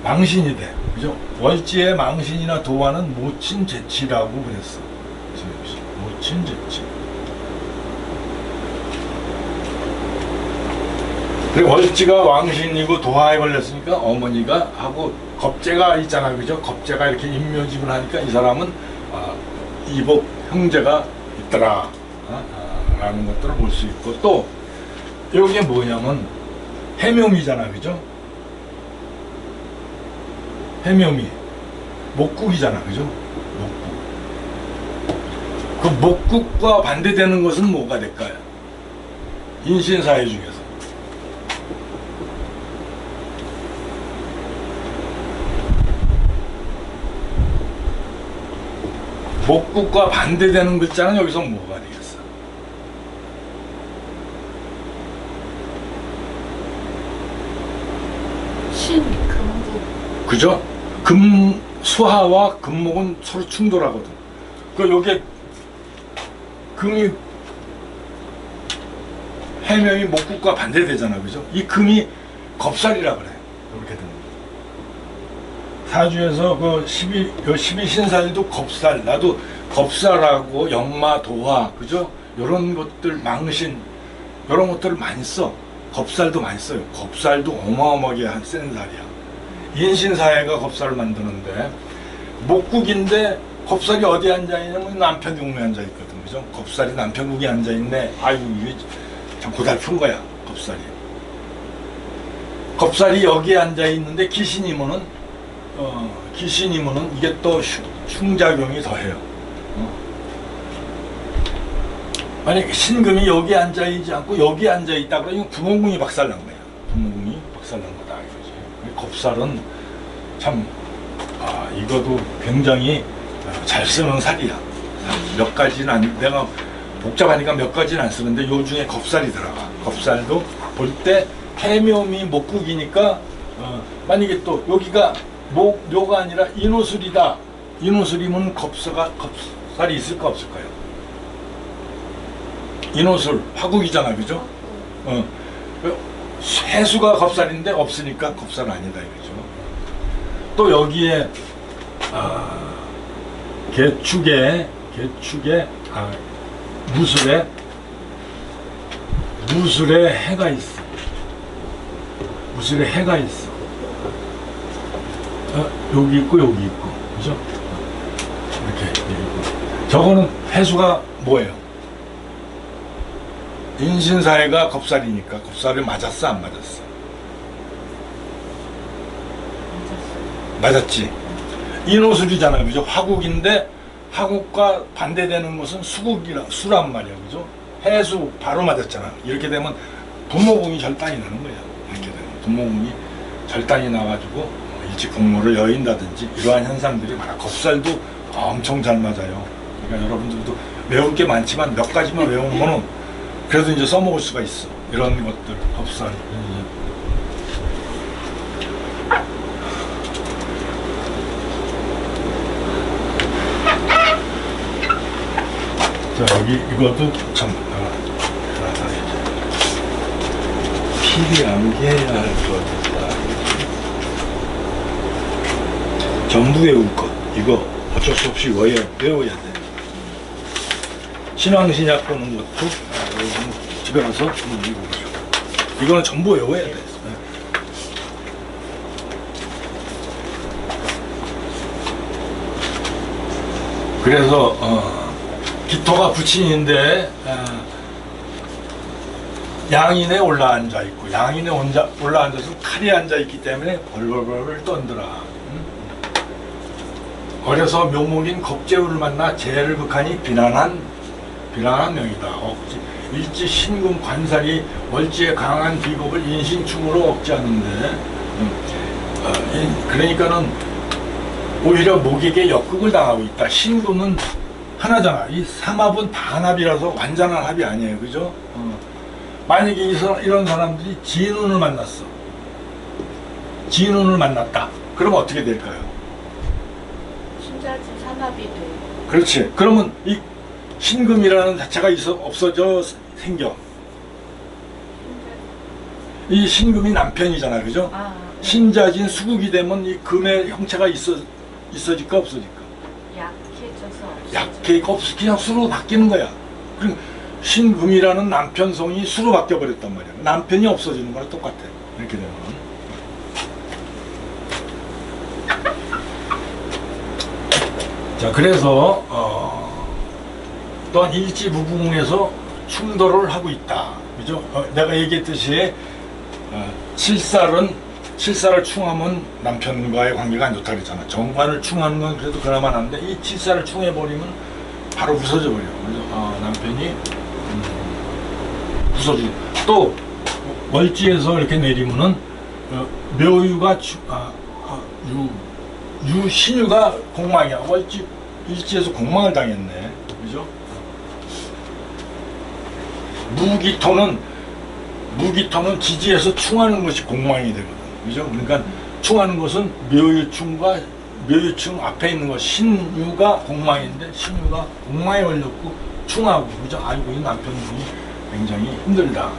망신이 돼. 그죠? 월지의 망신이나 도화는 모친제치라고 그랬어. 모친제치. 그리고 월지가 왕신이고 도화에 걸렸으니까 어머니가 하고 겁재가 있잖아. 그죠? 겁재가 이렇게 인묘집을 하니까 이 사람은 이복 형제가 있더라. 라는 것들을 볼 수 있고 또 여기에 뭐냐면 해묘미잖아. 그죠? 해묘미 목국이잖아. 그죠? 목국. 그 목국과 반대되는 것은 뭐가 될까요? 인신사회 중에서 목국과 반대되는 글자는 여기서 뭐가 되겠어? 신금국. 그죠? 수화와 금목은 서로 충돌하거든. 그 요게 금이 해명이 목국과 반대되잖아. 그죠? 이 금이 겁살이라 그래. 이렇게 되는 거. 사주에서 그 12신살도 겁살, 나도 겁살하고 역마, 도화, 그죠? 요런 것들, 망신, 요런 것들을 많이 써. 겁살도 많이 써요. 겁살도 어마어마하게 센 살이야. 인신사회가 겁살을 만드는데, 목국인데, 겁살이 어디 앉아있냐면 남편궁에 앉아있거든. 그죠? 겁살이 남편궁에 앉아있네. 아유, 이게 참 고달픈 거야. 겁살이. 겁살이 여기에 앉아있는데, 기신이면은 이게 또 흉작용이 더해요. 만약에 신금이 여기 앉아있지 않고 여기 앉아있다 그러면 부모궁이 박살난 거야. 부모궁이 박살난 거다 이거지. 겁살은 참 이것도 굉장히 잘 쓰는 살이야. 몇 가지는 내가 복잡하니까 몇 가지는 안 쓰는데 요 중에 겁살이 들어가. 겁살도 볼 때 해묘미 목국이니까 만약에 또 여기가 묘가 아니라 인호술이다. 인호술이면 겁살이 있을까 없을까요? 인호술 화국이잖아. 그죠? 해수가 겁살인데 없으니까 겁살은 아니다 이거죠. 또 여기에 개축에 무술에 해가 있어. 무술에 해가 있어. 여기 있고 여기 있고. 그죠? 이렇게 있고. 저거는 해수가 뭐예요? 인신사회가 겁살이니까 겁살을 맞았어 안 맞았어? 맞았지. 인호술이잖아. 그죠? 화국인데 화국과 반대되는 것은 수란 말이야. 그죠? 해수 바로 맞았잖아. 이렇게 되면 부모궁이 절단이 나는 거야. 이렇게 되면 부모궁이 절단이 나가지고 일찍 공모를 여인다든지 이러한 현상들이 많아. 겁살도 엄청 잘 맞아요. 그러니까 여러분들도 외울 게 많지만 몇 가지만 외우면은 그래도 이제 써먹을 수가 있어. 이런 것들, 겁살. 자, 여기 이것도 참 필히 암기해야 할 것이다. 전부 외울 것. 이거 어쩔 수 없이 외워야 돼. 신왕신약 보는 것도 집에 가서 한번 읽어보죠. 이거는 전부 외워야 돼. 그래서 기토가 부친인데 양인에 올라앉아 있고 양인에 올라앉아서 칼이 앉아 있기 때문에 벌벌벌 떤더라. 어려서 묘목인 겁재우를 만나 재를 극하니 비난한 명이다. 일지 신금 관살이 월지의 강한 비겁을 인신충으로 억제하는데 그러니까는 오히려 목에게 역극을 당하고 있다. 신금은 하나잖아. 이 삼합은 반합이라서 완전한 합이 아니에요. 그죠? 만약에 이런 사람들이 진운을 만났어. 진운을 만났다. 그럼 어떻게 될까요? 신자진 삼합이 돼. 그렇지. 그러면 이 신금이라는 자체가 없어져 생겨. 이 신금이 남편이잖아. 그죠? 신자진 수국이 되면 이 금의 형체가 있어질까 없어질까? 약해져서 없어. 그냥 수로 바뀌는 거야. 그리고 신금이라는 남편성이 수로 바뀌어 버렸단 말이야. 남편이 없어지는 거랑 똑같아. 이렇게 되면. 자, 그래서 또한 일지무궁에서 충돌을 하고 있다. 그죠? 내가 얘기했듯이 칠사를 충하면 남편과의 관계가 안 좋다 그랬잖아. 정관을 충하는 건 그래도 그나마 나는데 이 칠사를 충해버리면 바로 부서져 버려. 그래서 남편이 부서지고 또 월지에서 이렇게 내리면은 묘유가 신유가 공망이야. 일지에서 공망을 당했네. 그죠? 무기토는 지지에서 충하는 것이 공망이 되거든. 그죠? 그러니까 충하는 것은 묘유충 앞에 있는 것 신유가 공망인데 신유가 공망에 걸렸고 충하고 그죠? 아이고 이 남편분이 굉장히 힘들다.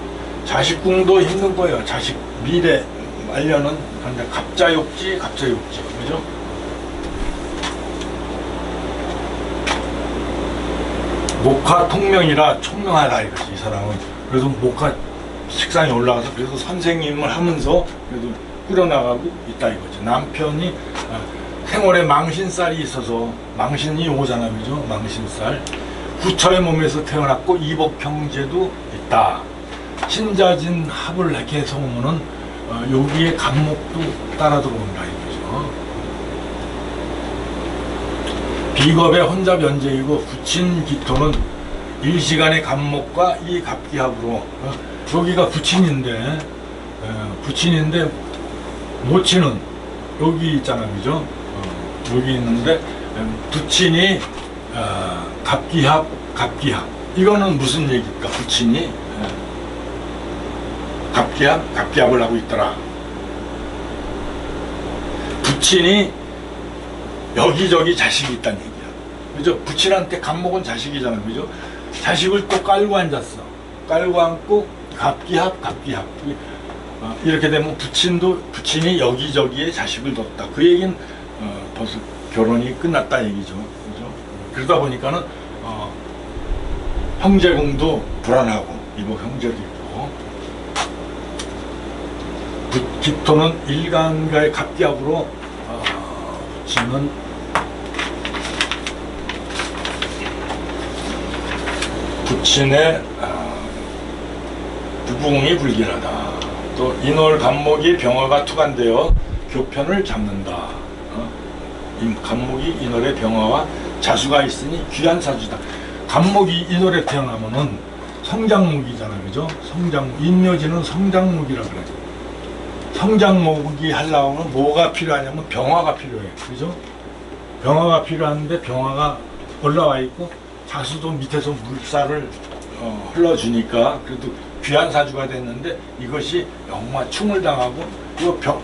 자식궁도 힘든 거예요. 자식 미래 말년은 근데 갑자욕지 그죠? 목화 통명이라 총명하다 이거지 이 사람은. 그래서 목화 식상에 올라가서 그래서 선생님을 하면서 그래도 꾸려나가고 있다 이거지. 남편이 생월에 망신살이 있어서 망신이 오잖아 그죠? 망신살. 구처의 몸에서 태어났고 이복형제도 있다. 신자진 합을 이렇게 해서 보면은 여기에 간목도 따라 들어온다 이거죠. 비겁의 혼잡 연재이고 부친 기토는 일시간의 간목과 이 갑기합으로 여기가 부친인데 모친은 여기 있잖아 그죠? 여기 있는데 부친이 갑기합 이거는 무슨 얘기일까? 부친이 갑기합을 하고 있더라. 부친이 여기저기 자식이 있다는 얘기야. 그죠? 부친한테 간목은 자식이잖아. 그죠? 자식을 또 깔고 앉았어. 깔고 앉고 갑기합. 이렇게 되면 부친이 여기저기에 자식을 뒀다. 그 얘기는 벌써 결혼이 끝났다 얘기죠. 그죠? 그러다 보니까는 형제궁도 불안하고 이거 형제도 있고 기토는 일간과의 갑기합으로 부친은 부친의 부궁이 불길하다. 또 인월 간목이 병화가 투간되어 교편을 잡는다. 간목이 인월의 병화와 자수가 있으니 귀한 사주다. 간목이 인월에 태어나면은 성장목이잖아, 그죠? 인묘지는 성장목이라 그래. 성장목이 하려면 뭐가 필요하냐면 병화가 필요해, 그죠? 병화가 필요한데 병화가 올라와 있고 자수도 밑에서 물살을 흘러주니까 그래도 귀한 사주가 됐는데 이것이 역마충을 당하고 이거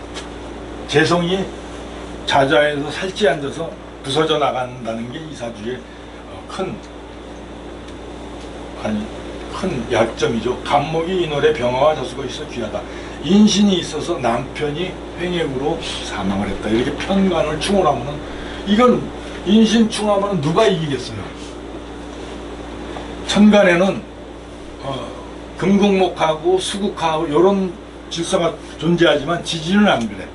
재성이 자자에서 살찌 앉아서 부서져 나간다는 게 이 사주의 큰 약점이죠. 간목이 인월에 병화와 자수가 있어 귀하다. 인신이 있어서 남편이 횡액으로 사망을 했다. 이렇게 편관을 충홀하면은 이건 인신 충하면 누가 이기겠어요? 천간에는 금국목하고 수국하고 이런 질서가 존재하지만 지지는 안 그래.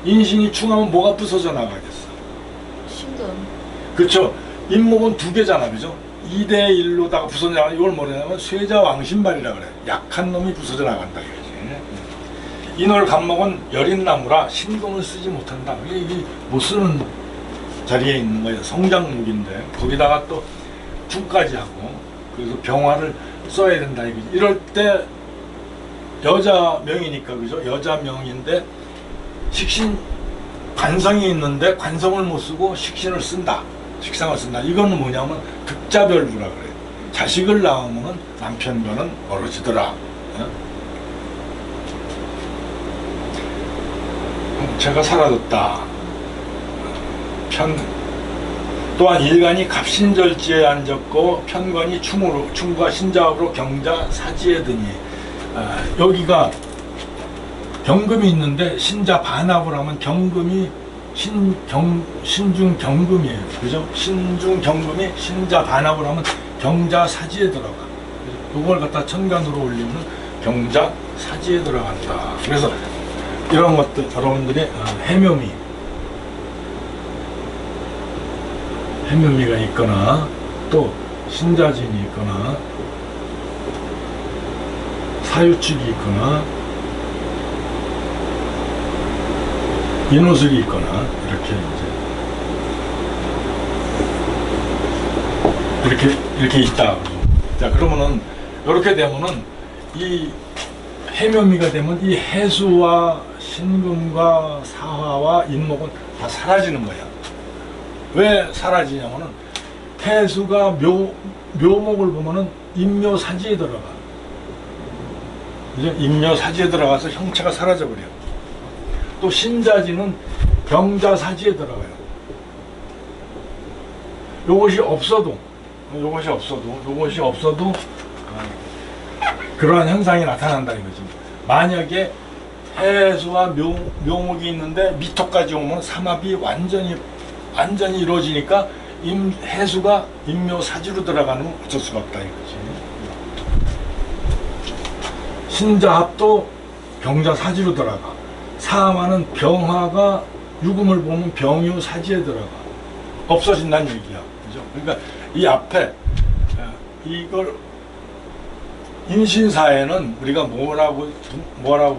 인신이 충하면 뭐가 부서져 나가겠어. 신금. 그렇죠. 인목은 두 개잖아, 그죠? 2대 1로다가 부서져 나가. 이걸 뭐냐면 쇠자왕신발이라 그래. 약한 놈이 부서져 나간다 이거지. 인월 간목은 여린 나무라 신금을 쓰지 못한다. 이게 못 쓰는 자리에 있는 거예요. 성장목인데 거기다가 또 중까지 하고 그래서 병화를 써야 된다 이거지. 이럴 때 여자 명이니까 그죠? 여자 명인데 식신 관성이 있는데 관성을 못 쓰고 식신을 쓴다. 식상을 쓴다. 이거는 뭐냐면 극자별부라 그래요. 자식을 낳으면 남편과는 멀어지더라. 제가 사라졌다. 또한 일간이 갑신절지에 앉았고 편관이 충과 신자업으로 경자 사지에 드니 여기가 경금이 있는데 신자 반합을 하면 경금이 신중 경금이에요. 그죠? 신중 경금이 신자 반합을 하면 경자 사지에 들어가. 이걸 갖다 천간으로 올리면 경자 사지에 들어간다. 그래서 이런 것들 여러분들이 해묘미가 있거나 또 신자진이 있거나 사유축이 있거나 인호술이 있거나 이렇게 있다. 자, 그러면은 이렇게 되면은 이 해묘미가 되면 이 해수와 신금과 사화와 인목은 다 사라지는 거야. 왜 사라지냐면은 해수가 묘목을 보면은 인묘사지에 들어가. 그죠? 인묘사지에 들어가서 형체가 사라져 버려. 또 신자지는 경자사지에 들어가요. 요것이 없어도 그러한 현상이 나타난다 이거지. 만약에 해수와 묘목이 있는데 미토까지 오면 삼합이 완전히 이루어지니까 해수가 인묘사지로 들어가는 건 어쩔 수가 없다 이거지. 신자합도 경자사지로 들어가. 사화는 병화가 유금을 보면 병유사지에 들어가. 없어진다는 얘기야. 그죠? 그러니까 이 앞에 이걸 인신사에는 우리가 뭐라고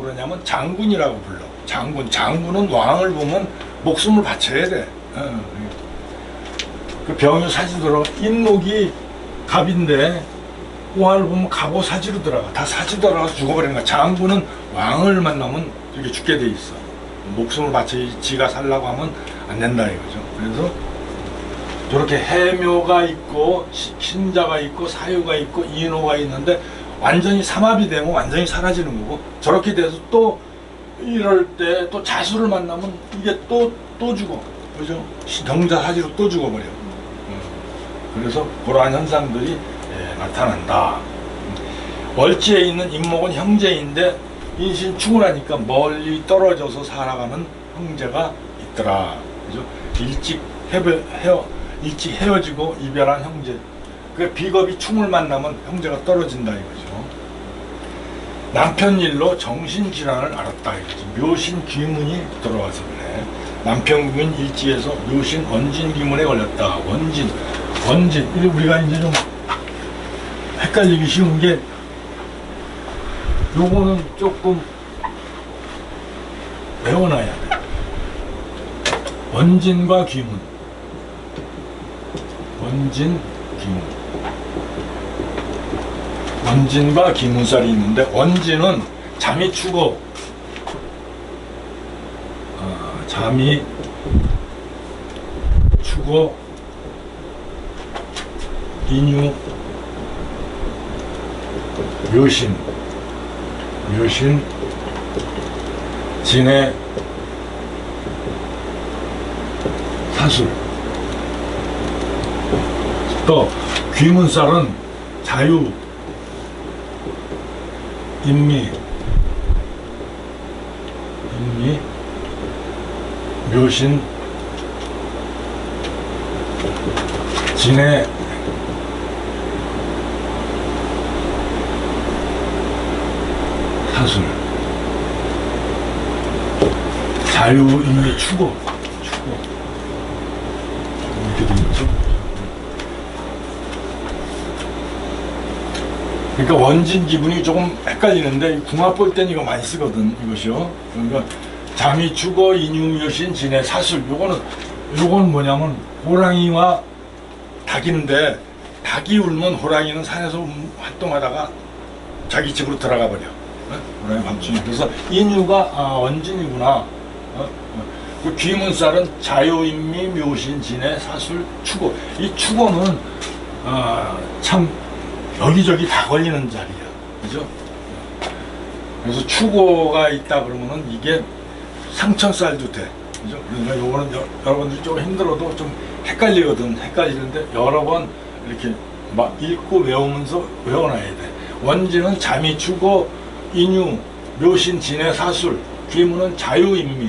그러냐면 장군이라고 불러. 장군은 왕을 보면 목숨을 바쳐야 돼. 그 병유사지 들어가. 인목이 갑인데 왕을 보면 갑오사지로 들어가. 다 사지 들어가서 죽어버리는 거야. 장군은 왕을 만나면 이렇게 죽게 돼 있어. 목숨을 바쳐야지 지가 살라고 하면 안 된다 이거죠. 그래서 저렇게 해묘가 있고 신자가 있고 사유가 있고 인호가 있는데 완전히 삼합이 되면 완전히 사라지는 거고, 저렇게 돼서 또 이럴 때 또 자수를 만나면 이게 또 죽어. 그죠? 경자사지로 또 죽어버려. 그래서 그러한 현상들이 나타난다. 월지에 있는 인목은 형제인데 인신 충을하니까 멀리 떨어져서 살아가는 형제가 있더라. 그죠? 일찍 헤어지고 이별한 형제. 그 비겁이 충을 만나면 형제가 떨어진다 이거죠. 남편 일로 정신질환을 앓았다 이거지. 묘신 귀문이 들어와서 그래. 남편군 일지에서 묘신 원진 귀문에 걸렸다. 원진. 우리가 이제 좀 헷갈리기 쉬운 게, 요거는 조금 외워놔야 돼. 원진과 귀문. 원진과 귀문살이 있는데, 원진은 잠이 추고, 인유, 묘신, 진해, 사술. 또 귀문살은 자유, 인미, 묘신, 진해, 사술. 자유인의 추구. 이렇게 돼 있죠. 그러니까 원진 기분이 조금 헷갈리는데 궁합 볼 때는 이거 많이 쓰거든, 이것이요. 그러니까 잠이 죽어 인유묘신 진의 사술. 요거는 뭐냐면 호랑이와 닭인데 닭이 울면 호랑이는 산에서 활동하다가 자기 집으로 들어가 버려. 호랑이 밤중에. 그래서 인유가 원진이구나. 그 귀문살은 자유인미 묘신 진의 사술 추고. 이 추고는 참 여기저기 다 걸리는 자리야. 그죠? 그래서 추고가 있다 그러면은 이게 상천살도 돼. 그죠? 그러니까 요거는 여러분들이 좀 힘들어도 좀 헷갈리는데 여러 번 이렇게 막 읽고 외우면서 외워놔야 돼. 원진은 잠이 추고, 인유, 묘신, 진의 사술, 귀문은 자유인미,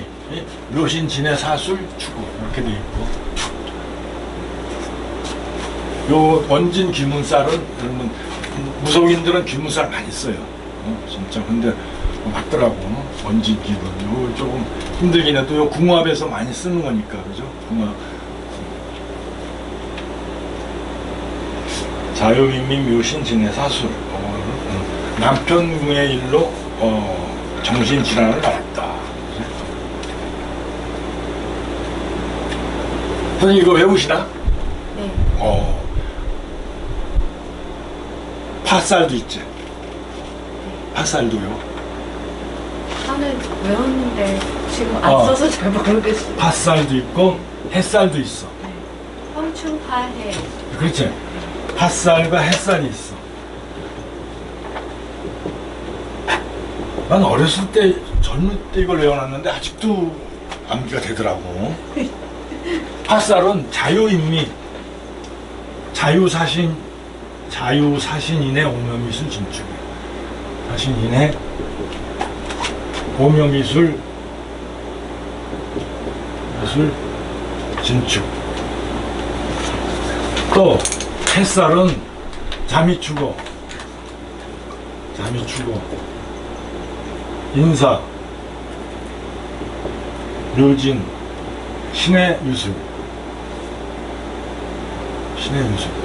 묘신, 진의 사술, 추고 이렇게 돼 있고. 요 원진 귀문살은 여러분 무속인들은 귀문살 많이 써요. 진짜 근데 맞더라고. 원진 귀문 요 조금 힘들긴 해도 요 궁합에서 많이 쓰는 거니까 그죠? 궁합. 자유인미 묘신 진의 사술. 남편궁의 일로 정신질환을 앓았다. 선생님 이거 외우시나? 네. 팥살도 있지. 팥살도요. 하는 외웠는데 지금 안 써서 잘 모르겠어요. 팥살도 있고 햇살도 있어. 황충파해. 그렇지. 팥살과 햇살이 있어. 난 어렸을 때 젊을 때 이걸 외워놨는데 아직도 암기가 되더라고. 팥살은 자유인미, 자유사신인의 오묘미술 진축. 사신인의 오묘미술 진축. 또 햇살은 잠이 추고, 인사, 묘진, 신의 유술.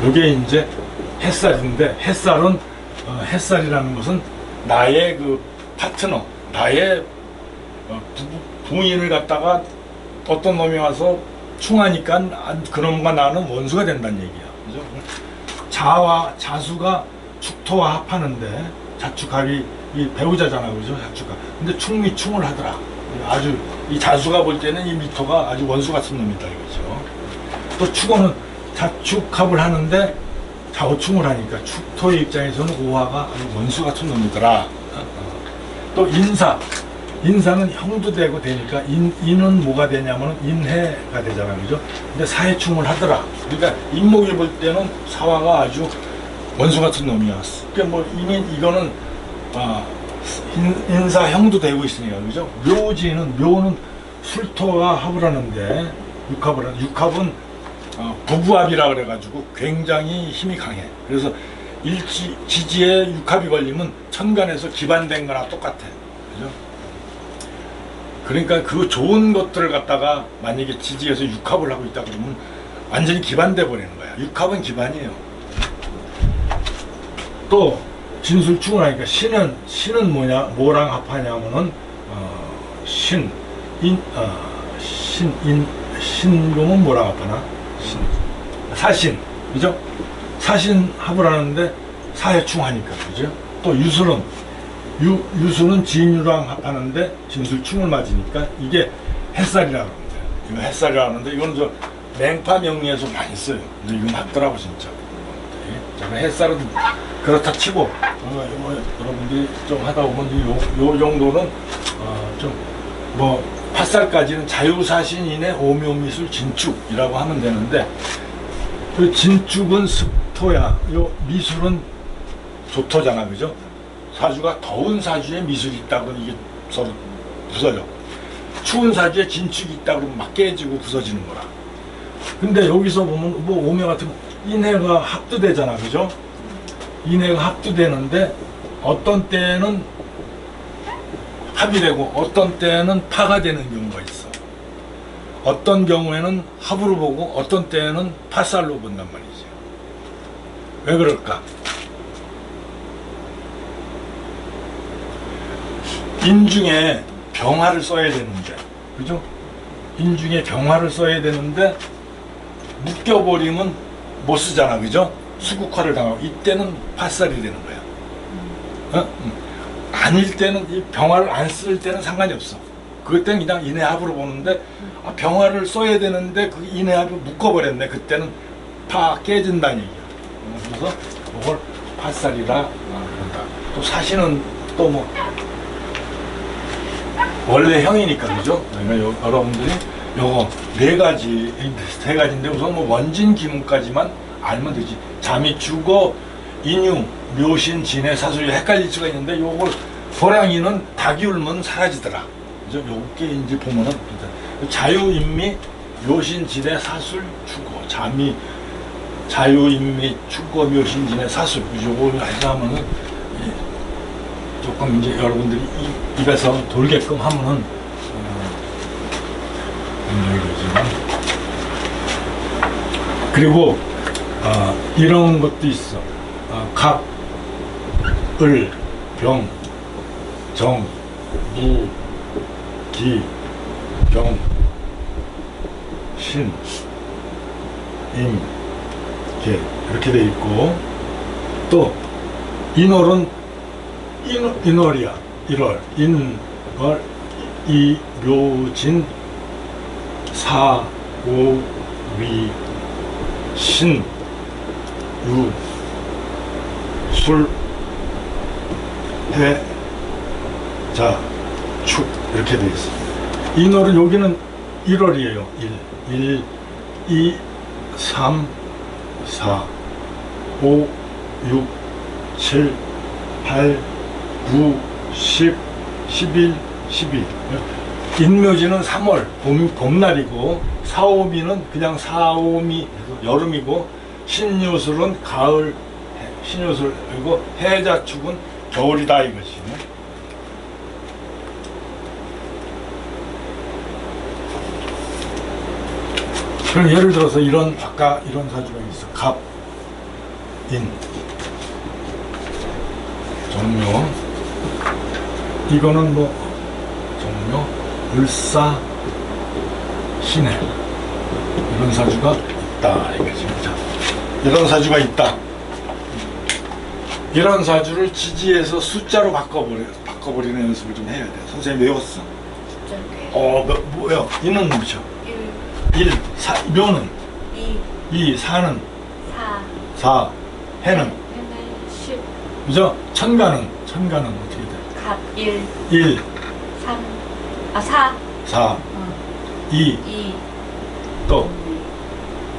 이게 이제 햇살인데, 햇살이라는 것은 나의 그 파트너, 나의 부인을 갖다가 어떤 놈이 와서 충하니까 그놈과 나는 원수가 된다는 얘기야. 그죠? 자수가 축토와 합하는데, 자축합이 이 배우자잖아, 그죠? 자축합. 근데 충미충을 하더라. 아주 이 자수가 볼 때는 이 미토가 아주 원수 같은 놈이다, 이거죠. 또 축어는 자축합을 하는데 좌우충을 하니까 축토의 입장에서는 오화가 아주 원수 같은 놈이더라. 또 인사는 형도 되고 되니까 인은 뭐가 되냐면 인해가 되잖아, 그죠? 근데 사해충을 하더라. 그러니까 인목이 볼 때는 사화가 아주 원수 같은 놈이야. 그러니까 뭐 이미 이거는 인사 형도 되고 있으니까, 그죠? 묘는 술토와 합을 하는데 육합은 부부합이라 그래가지고 굉장히 힘이 강해. 그래서 지지에 육합이 걸리면 천간에서 기반된 거나 똑같아. 그죠? 그러니까 그 좋은 것들을 갖다가 만약에 지지에서 육합을 하고 있다 그러면 완전히 기반돼 버리는 거야. 육합은 기반이에요. 또 진술충을 하니까 신은 뭐랑 합하냐면은 신금은 뭐랑 합하나? 사신, 그죠? 사신 합을 하는데 사해충 하니까, 그죠? 또 유수는 진유랑 합하는데 진술충을 맞으니까 이게 햇살이라고 하는데, 이거 햇살이라고 하는데 이건 저 맹파 명리에서 많이 써요. 근데 이건 맞더라고 진짜. 자, 햇살은 그렇다 치고 여러분들이 좀 하다 보면 요 정도는 좀 뭐 팥살까지는 자유사신인의 오묘미술 진축이라고 하면 되는데, 그 진축은 습토야. 요 미술은 조토잖아, 그죠? 사주가 더운 사주에 미술이 있다 그러면 이게 서로 부서져. 추운 사주에 진축이 있다 그러면 막 깨지고 부서지는 거라. 근데 여기서 보면 뭐 오묘 같은 인해가 합두되잖아, 그죠? 인해가 합두되는데 어떤 때는 합의되고 어떤 때는 파가 되는 경우가 있어. 어떤 경우에는 합으로 보고 어떤 때는 파살로 본단 말이지. 왜 그럴까? 인중에 병화를 써야 되는데, 그죠? 인중에 병화를 써야 되는데 묶여버리면 못 쓰잖아, 그죠? 수국화를 당하고 이때는 파살이 되는 거야. 어? 아닐 때는 이 병화를 안 쓸 때는 상관이 없어. 그럴 때는 그냥 인해합으로 보는데 병화를 써야 되는데 그 인해합이 묶어버렸네. 그때는 파 깨진다는 얘기야. 그래서 이걸 파살이라 한다. 또 사시는 또 뭐 원래 형이니까, 그죠? 그러니까 여러분들이 요거 세 가지인데 우선 뭐 원진 기문까지만 알면 되지. 잠이 주거 인유 묘신 진해 사술 헷갈릴 수가 있는데 요걸 호랑이는 닭이 울면 사라지더라. 그죠? 요게 이제 보면은 자유인미 묘신 진해 사술 주거 잠이 자유인미 주거 묘신 진해 사술 요거 해서 하면은 조금 이제 여러분들이 입에서 돌게끔 하면은 되지만 그리고 이런 것도 있어. 갑, 을, 병, 정, 무, 기, 병, 신, 임, 개 이렇게 돼 있고 또 인월은 인월이야. 1월 인월 이묘진 사 오 위 신 유 술 해 자 축 이렇게 돼 있어. 인월은 여기는 1월이에요. 1 2 3 4 5 6 7 8 9 10 11 12 인묘지는 3월 봄날이고 사오미는 그냥 사오미 여름이고 신유술은 가을 신유술 그리고 해자축은 겨울이다 이것이. 그럼 예를 들어서 아까 이런 사주가 있어. 갑, 인, 정묘. 이거는 뭐 정묘, 을사, 신해 이런 사주가 있다 이거지. 자, 이런 사주가 있다. 이런 사주를 지지해서 숫자로 바꿔버리는 연습을 좀 해야 돼. 선생님 외웠어? 뭐야? 이는 뭐죠? 1, 4, 묘는 2, 4는 4, 해는 10, 그죠? 천간은 어떻게 돼? 갑 1, 1, 4, 4, 2, 2, 또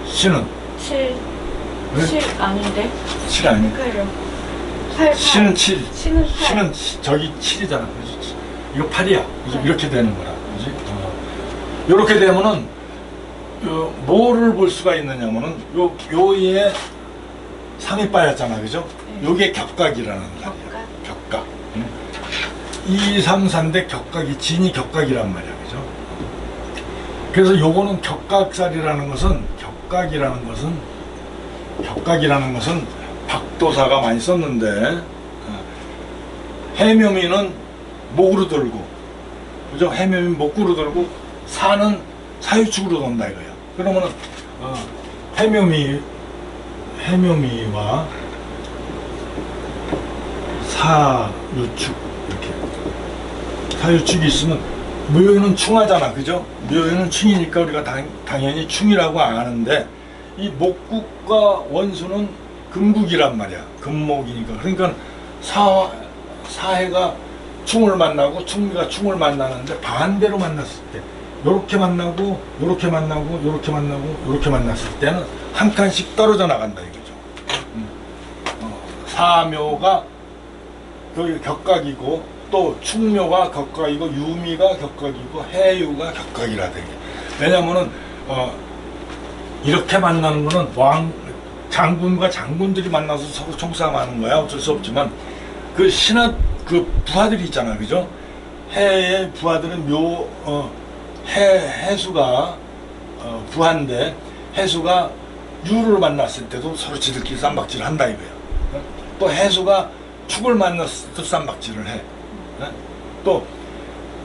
신은 7, 왜? 7 아닌데? 7 아니야? 그래요. 8, 신은 7, 신은 8. 신은 저기 7이잖아. 그렇지? 이거 8이야. 그죠? 이렇게 되는 거라. 그지? 이렇게 되면은 뭐를 볼 수가 있느냐면은 요에 3이 빠졌잖아. 그죠? 네. 요게 격각이라는 말이야. 격각. 2, 3, 4인데 격각이 진이 격각이란 말이야. 그죠? 그래서 요거는 격각살이라는 것은 박도사가 많이 썼는데 해묘미는 목으로 들고 그죠? 해묘미 목구로 들고 사는 사유축으로 돈다 이거야. 그러면은 해묘미와 사유축 이렇게 사유축이 있으면 묘유는 충하잖아. 그죠? 묘유는 충이니까 우리가 당연히 충이라고 아는데 이 목국과 원수는 금국이란 말이야. 금목이니까. 그러니까 사해가 충을 만나고 충미가 충을 만나는데 반대로 만났을 때 요렇게 만나고 요렇게 만나고 요렇게 만나고 요렇게 만났을 때는 한 칸씩 떨어져 나간다 이거죠. 사묘가 그 격각이고 또 충묘가 격각이고 유미가 격각이고 해유가 격각이라 되게. 왜냐면은 이렇게 만나는 거는 장군과 장군들이 만나서 서로 총싸움하는 거야. 어쩔 수 없지만 그 신하 그 부하들이 있잖아. 그죠? 해의 부하들은 해수가 부하인데 해수가 유를 만났을 때도 서로 지들끼리 쌈박질을 한다 이거예요. 또 해수가 축을 만났을 때도 쌈박질을 해. 또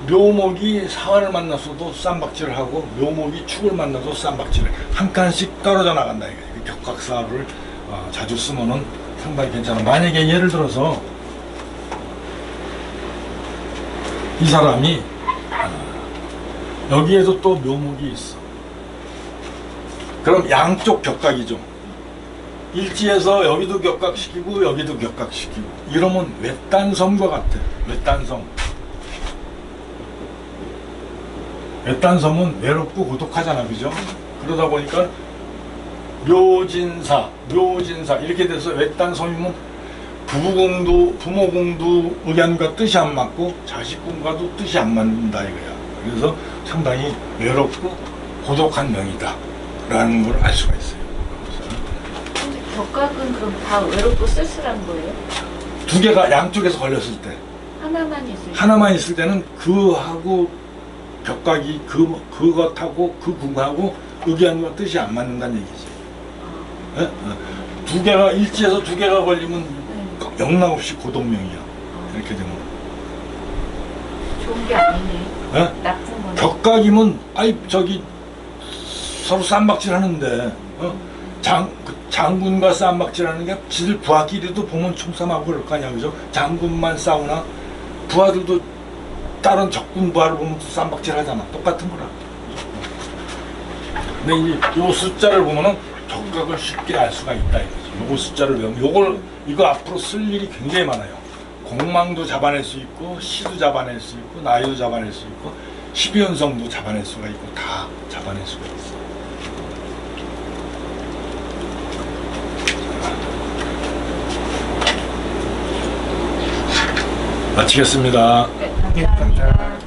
묘목이 사화를 만났어도 쌈박질을 하고 묘목이 축을 만나도 쌈박질을 해. 한 칸씩 떨어져 나간다 이거예요. 격각사를 자주 쓰면은 상당히 괜찮아. 만약에 예를 들어서 이 사람이 여기에도 또 묘목이 있어. 그럼 양쪽 격각이죠. 일지에서 여기도 격각시키고 여기도 격각시키고 이러면 외딴섬과 같아. 외딴섬. 외딴섬은 외롭고 고독하잖아, 그죠? 그러다 보니까 묘진사 이렇게 돼서 외딴섬이면 부모공도 의견과 뜻이 안 맞고 자식공과도 뜻이 안 맞는다 이거야. 그래서 상당히 외롭고 고독한 명이다 라는 걸 알 수가 있어요. 근데 격각은 그럼 다 외롭고 쓸쓸한 거예요? 두 개가 양쪽에서 걸렸을 때 하나만 있을 때? 하나만 있을 때는 그하고 격각이 그것하고 그 궁하고 의견과 뜻이 안 맞는다는 얘기지. 예? 두 개가 일지에서 두 개가 걸리면 영락없이 고독명이야. 이렇게 되면 좋은 게 아니네. 예? 나쁜 거네. 격각이면 서로 쌈박질 하는데 장군과 쌈박질 하는 게 지들 부하끼리도 보면 총싸움하고 그럴 거 아니야, 그죠? 장군만 싸우나 부하들도 다른 적군 부하를 보면 또 쌈박질 하잖아. 똑같은 거라. 근데 이제 요 숫자를 보면은 격각을 쉽게 알 수가 있다 이거지. 요거 숫자를 외우면 이거 앞으로 쓸 일이 굉장히 많아요. 공망도 잡아낼 수 있고 시도 잡아낼 수 있고 나이도 잡아낼 수 있고 12연성도 잡아낼 수가 있고 다 잡아낼 수가 있어. 마치겠습니다. 네, 감사합니다.